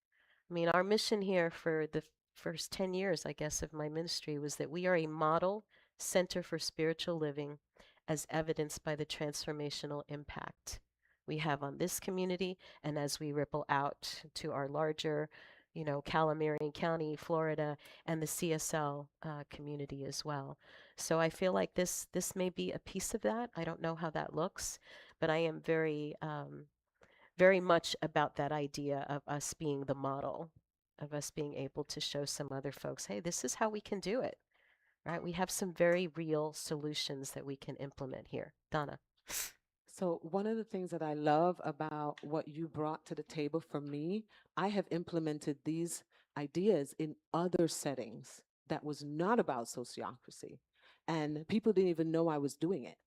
I mean, our mission here for the first 10 years, I guess, of my ministry was that we are a model center for spiritual living as evidenced by the transformational impact we have on this community and as we ripple out to our larger, Calamarian County, Florida, and the CSL community as well. So I feel like this may be a piece of that. I don't know how that looks, but I am very much about that idea of us being the model, of us being able to show some other folks, hey, this is how we can do it, right? We have some very real solutions that we can implement here. Donna. So one of the things that I love about what you brought to the table for me, I have implemented these ideas in other settings that was not about sociocracy. And people didn't even know I was doing it.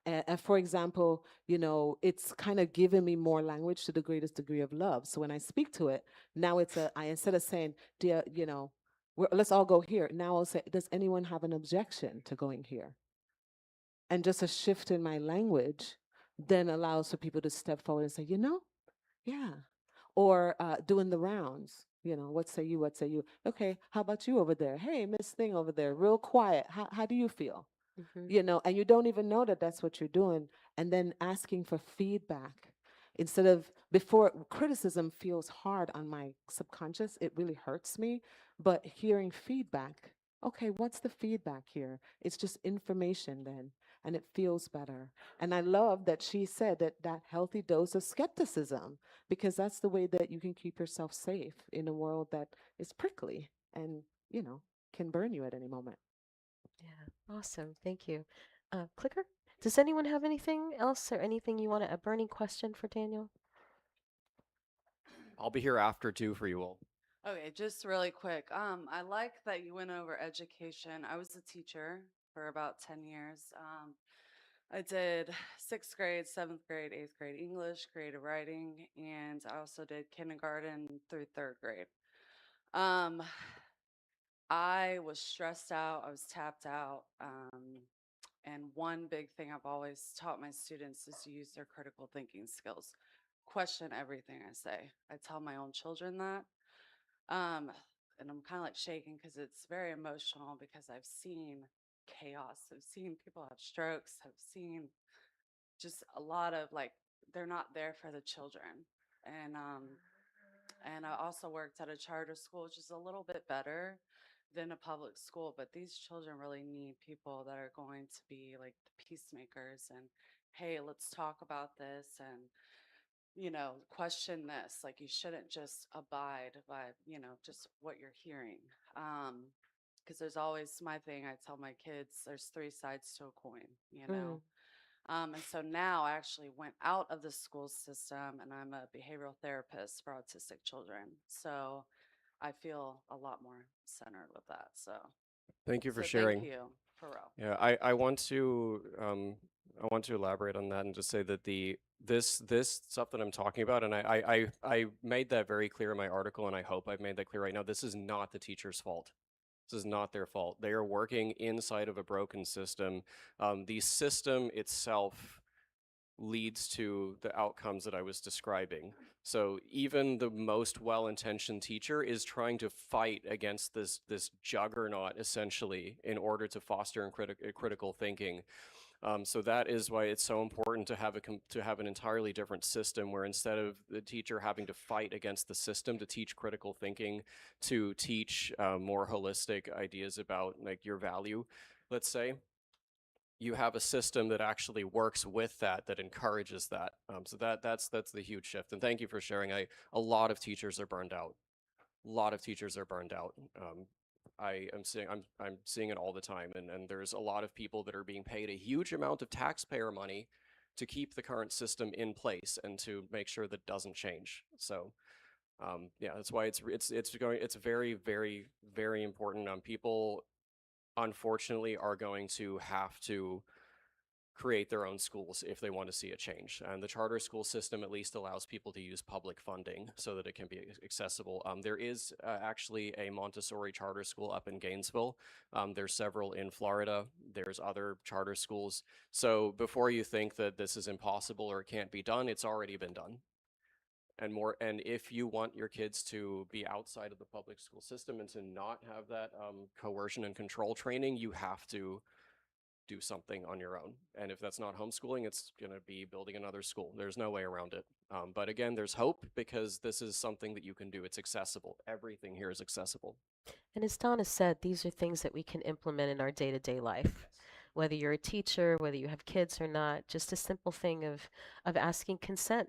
And for example, it's kind of given me more language to the greatest degree of love. So when I speak to it, now I instead of saying, dear, let's all go here. Now I'll say, does anyone have an objection to going here? And just a shift in my language then allows for people to step forward and say, yeah. Or doing the rounds, what say you, what say you? Okay, how about you over there? Hey, Miss Thing over there, real quiet. How do you feel? And you don't even know that that's what you're doing. And then asking for feedback instead of before criticism feels hard on my subconscious. It really hurts me. But hearing feedback, okay, what's the feedback here? It's just information then. And it feels better. And I love that she said that healthy dose of skepticism, because that's the way that you can keep yourself safe in a world that is prickly and, can burn you at any moment. Yeah, awesome. Thank you. Clicker, does anyone have anything else or anything you want a burning question for Daniel? I'll be here after too for you all. Okay, just really quick. I like that you went over education. I was a teacher for about 10 years. I did 6th grade, 7th grade, 8th grade English, creative writing, and I also did kindergarten through 3rd grade. I was stressed out, I was tapped out. And one big thing I've always taught my students is to use their critical thinking skills. Question everything I say. I tell my own children that. And I'm kind of like shaking because it's very emotional because I've seen chaos. I've seen people have strokes. I've seen just a lot of they're not there for the children. And I also worked at a charter school, which is a little bit better than a public school, but these children really need people that are going to be like the peacemakers and, hey, let's talk about this and, question this. Like you shouldn't just abide by, just what you're hearing. Because there's always my thing. I tell my kids there's 3 sides to a coin, and so now I actually went out of the school system and I'm a behavioral therapist for autistic children. So I feel a lot more centered with that. So Thank you for so sharing. thank you, for real. Yeah, I want to elaborate on that and just say that this stuff that I'm talking about, and I made that very clear in my article, and I hope I've made that clear right now. This is not the teacher's fault. This is not their fault. They are working inside of a broken system. The system itself leads to the outcomes that I was describing. So even the most well-intentioned teacher is trying to fight against this juggernaut essentially in order to foster critical thinking. So that is why it's so important to have an entirely different system where instead of the teacher having to fight against the system to teach critical thinking, to teach more holistic ideas about like your value, let's say, you have a system that actually works with that encourages that. So that's the huge shift. And thank you for sharing. A lot of teachers are burned out. A lot of teachers are burned out. I'm seeing it all the time, and there's a lot of people that are being paid a huge amount of taxpayer money to keep the current system in place and to make sure that doesn't change. So yeah, that's why it's very, very, very important. People unfortunately are going to have to create their own schools if they want to see a change. And the charter school system at least allows people to use public funding so that it can be accessible. There is actually a Montessori charter school up in Gainesville. There's several in Florida. There's other charter schools. So before you think that this is impossible or it can't be done, it's already been done. And if you want your kids to be outside of the public school system and to not have that coercion and control training, you have to do something on your own. And if that's not homeschooling, it's going to be building another school. There's no way around it. But again, there's hope because this is something that you can do. It's accessible. Everything here is accessible. And as Donna said, these are things that we can implement in our day-to-day life. Whether you're a teacher, whether you have kids or not, just a simple thing of asking consent,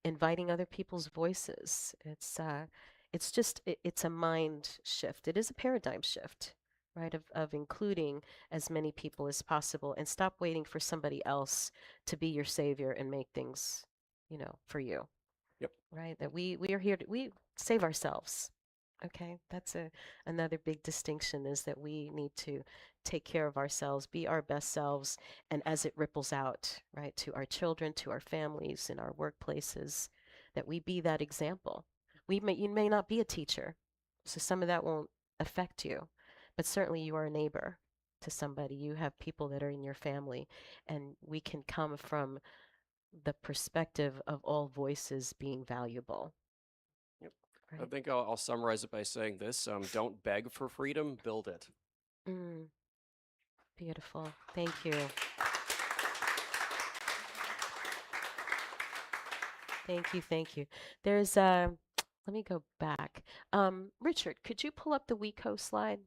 inviting other people's voices. It's just it's a mind shift. It is a paradigm shift, right? Of including as many people as possible and stop waiting for somebody else to be your savior and make things, for you. Yep. Right? That we are here to we save ourselves. Okay, that's another big distinction is that we need to take care of ourselves, be our best selves, and as it ripples out, right, to our children, to our families, in our workplaces, that we be that example. You may not be a teacher, so some of that won't affect you, but certainly you are a neighbor to somebody. You have people that are in your family, and we can come from the perspective of all voices being valuable. I Right? think I'll summarize it by saying this. Don't beg for freedom, build it. Beautiful. Thank you. Thank you. Thank you. There's let me go back. Richard, could you pull up the WeCo slide?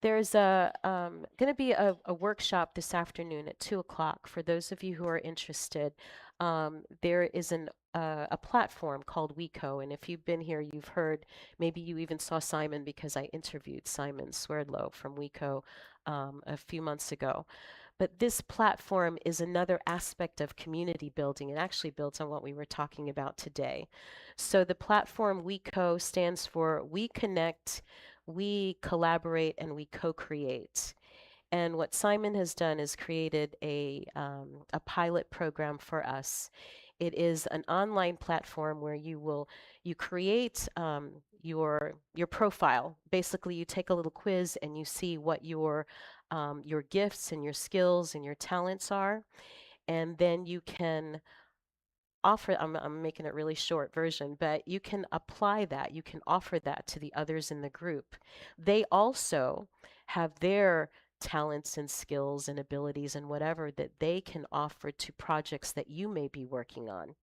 There's going to be a workshop this afternoon at 2 o'clock for those of you who are interested. There is a platform called WeCo, and if you've been here, you've heard, maybe you even saw Simon because I interviewed Simon Swerdlow from WeCo a few months ago. But this platform is another aspect of community building. It actually builds on what we were talking about today. So the platform WeCo stands for We Connect, We Collaborate, and We Co-Create. And what Simon has done is created a pilot program for us. It is an online platform where you create your profile. Basically, you take a little quiz and you see what your gifts and your skills and your talents are, and then you can offer. I'm making it really short version, but you can apply that. You can offer that to the others in the group. They also have their talents and skills and abilities and whatever that they can offer to projects that you may be working on.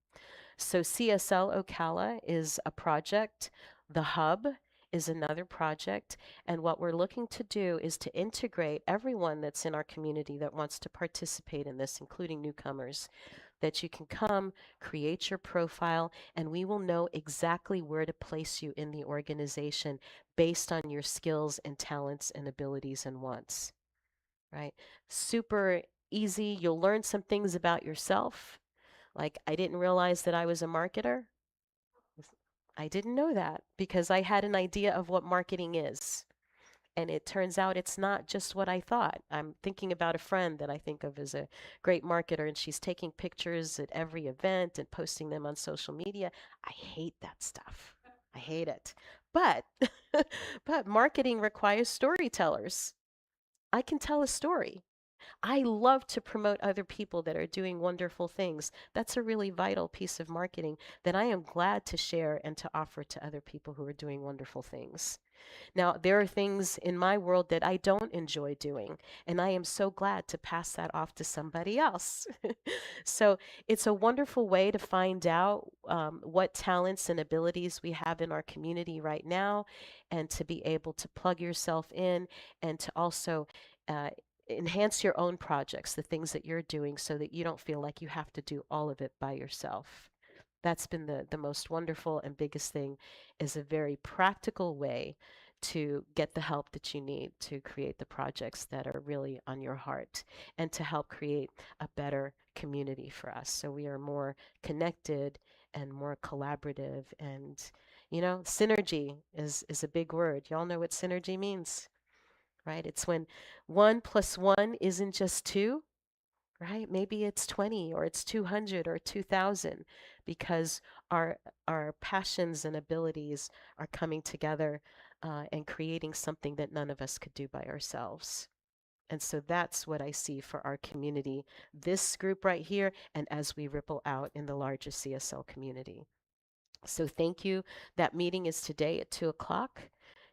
So CSL Ocala is a project. The Hub is another project. And what we're looking to do is to integrate everyone that's in our community that wants to participate in this, including newcomers, that you can come, create your profile, and we will know exactly where to place you in the organization based on your skills and talents and abilities and wants. Right? Super easy. You'll learn some things about yourself. Like, I didn't realize that I was a marketer. I didn't know that because I had an idea of what marketing is. And it turns out it's not just what I thought. I'm thinking about a friend that I think of as a great marketer, and she's taking pictures at every event and posting them on social media. I hate that stuff. I hate it. But but marketing requires storytellers. I can tell a story. I love to promote other people that are doing wonderful things. That's a really vital piece of marketing that I am glad to share and to offer to other people who are doing wonderful things. Now, there are things in my world that I don't enjoy doing, and I am so glad to pass that off to somebody else. So it's a wonderful way to find out what talents and abilities we have in our community right now, and to be able to plug yourself in and to also enhance your own projects, the things that you're doing, so that you don't feel like you have to do all of it by yourself. That's been the most wonderful and biggest thing, is a very practical way to get the help that you need to create the projects that are really on your heart and to help create a better community for us. So we are more connected and more collaborative, and synergy is a big word. Y'all know what synergy means, right? It's when 1 + 1 isn't just 2, right? Maybe it's 20 or it's 200 or 2,000, because our passions and abilities are coming together and creating something that none of us could do by ourselves. And so that's what I see for our community, this group right here, and as we ripple out in the larger CSL community. So thank you. That meeting is today at 2 o'clock.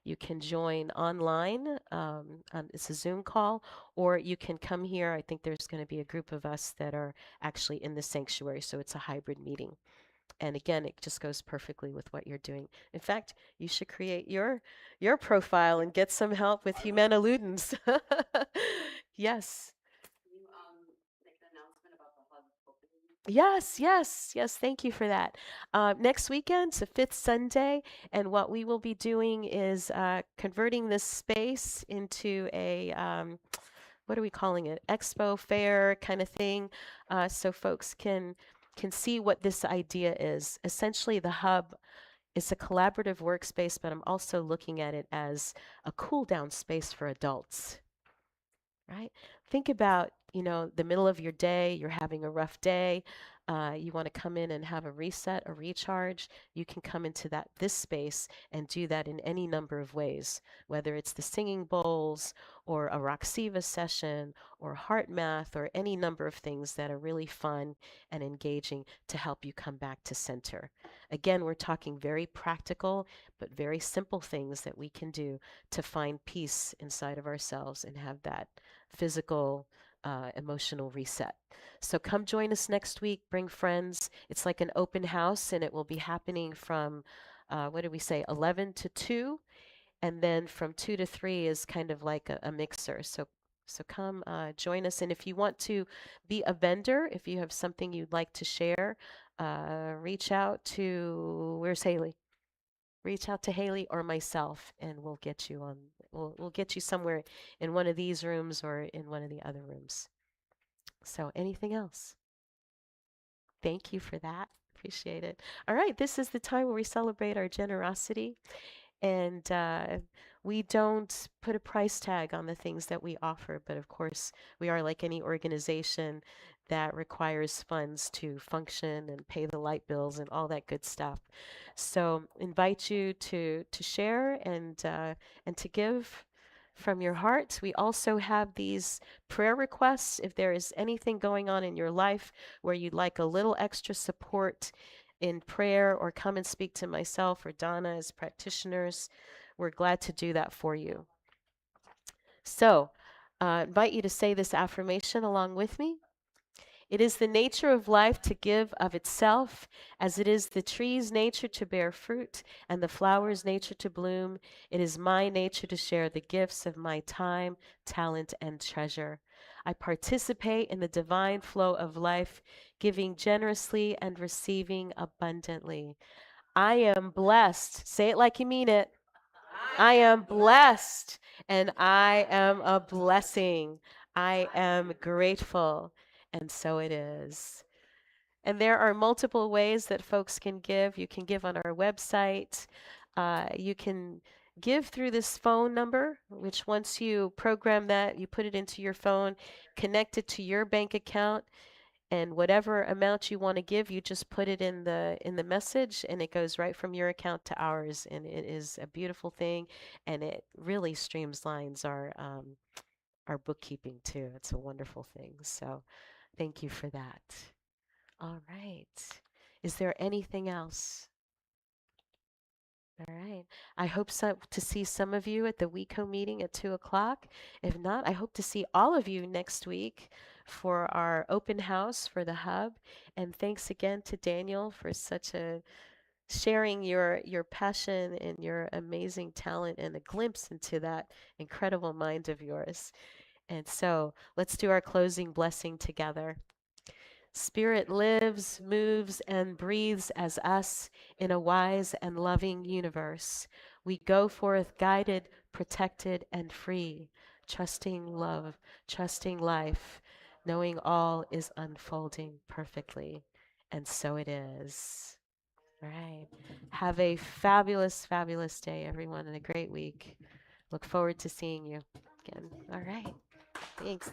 You can join online. It's a Zoom call, or you can come here. I think there's going to be a group of us that are actually in the sanctuary, so it's a hybrid meeting. And again, it just goes perfectly with what you're doing. In fact, you should create your profile and get some help with Humano Ludens. Yes. Can you make an announcement about the hub opening? Yes. Thank you for that. Next weekend, so fifth Sunday, and what we will be doing is converting this space into a what are we calling it? Expo fair kind of thing, so folks can see what this idea is. Essentially, the hub is a collaborative workspace, but I'm also looking at it as a cool down space for adults. Right? Think about, the middle of your day, you're having a rough day, you want to come in and have a reset, a recharge. You can come into this space and do that in any number of ways, whether it's the singing bowls or a Roxiva session or heart math or any number of things that are really fun and engaging to help you come back to center. Again, we're talking very practical, but very simple things that we can do to find peace inside of ourselves and have that physical, emotional reset. So come join us next week. Bring friends. It's like an open house, and it will be happening from, what did we say, 11 to 2. And then from 2 to 3 is kind of like a mixer. So come join us. And if you want to be a vendor, if you have something you'd like to share, reach out to, where's Haley? Reach out to Haley or myself, and we'll get you on. We'll get you somewhere in one of these rooms or in one of the other rooms. So, anything else? Thank you for that. Appreciate it. All right, this is the time where we celebrate our generosity, and we don't put a price tag on the things that we offer, but of course, we are like any organization that requires funds to function and pay the light bills and all that good stuff. So invite you to share and to give from your heart. We also have these prayer requests. If there is anything going on in your life where you'd like a little extra support in prayer, or come and speak to myself or Donna as practitioners, we're glad to do that for you. So, invite you to say this affirmation along with me. It is the nature of life to give of itself, as it is the tree's nature to bear fruit and the flower's nature to bloom. It is my nature to share the gifts of my time, talent, and treasure. I participate in the divine flow of life, giving generously and receiving abundantly. I am blessed. Say it like you mean it. I am blessed, and I am a blessing. I am grateful. And so it is. And there are multiple ways that folks can give. You can give on our website. You can give through this phone number, which once you program that, you put it into your phone, connect it to your bank account, and whatever amount you want to give, you just put it in the message, and it goes right from your account to ours. And it is a beautiful thing, and it really streamlines our bookkeeping too. It's a wonderful thing. So thank you for that. All right. Is there anything else? All right. I hope to see some of you at the WECO meeting at 2 o'clock. If not, I hope to see all of you next week for our open house for the hub. And thanks again to Daniel for sharing your passion and your amazing talent and a glimpse into that incredible mind of yours. And so let's do our closing blessing together. Spirit lives, moves, and breathes as us in a wise and loving universe. We go forth guided, protected, and free, trusting love, trusting life, knowing all is unfolding perfectly. And so it is. All right. Have a fabulous, fabulous day, everyone, and a great week. Look forward to seeing you again. All right. Thanks.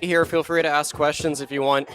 here. Feel free to ask questions if you want.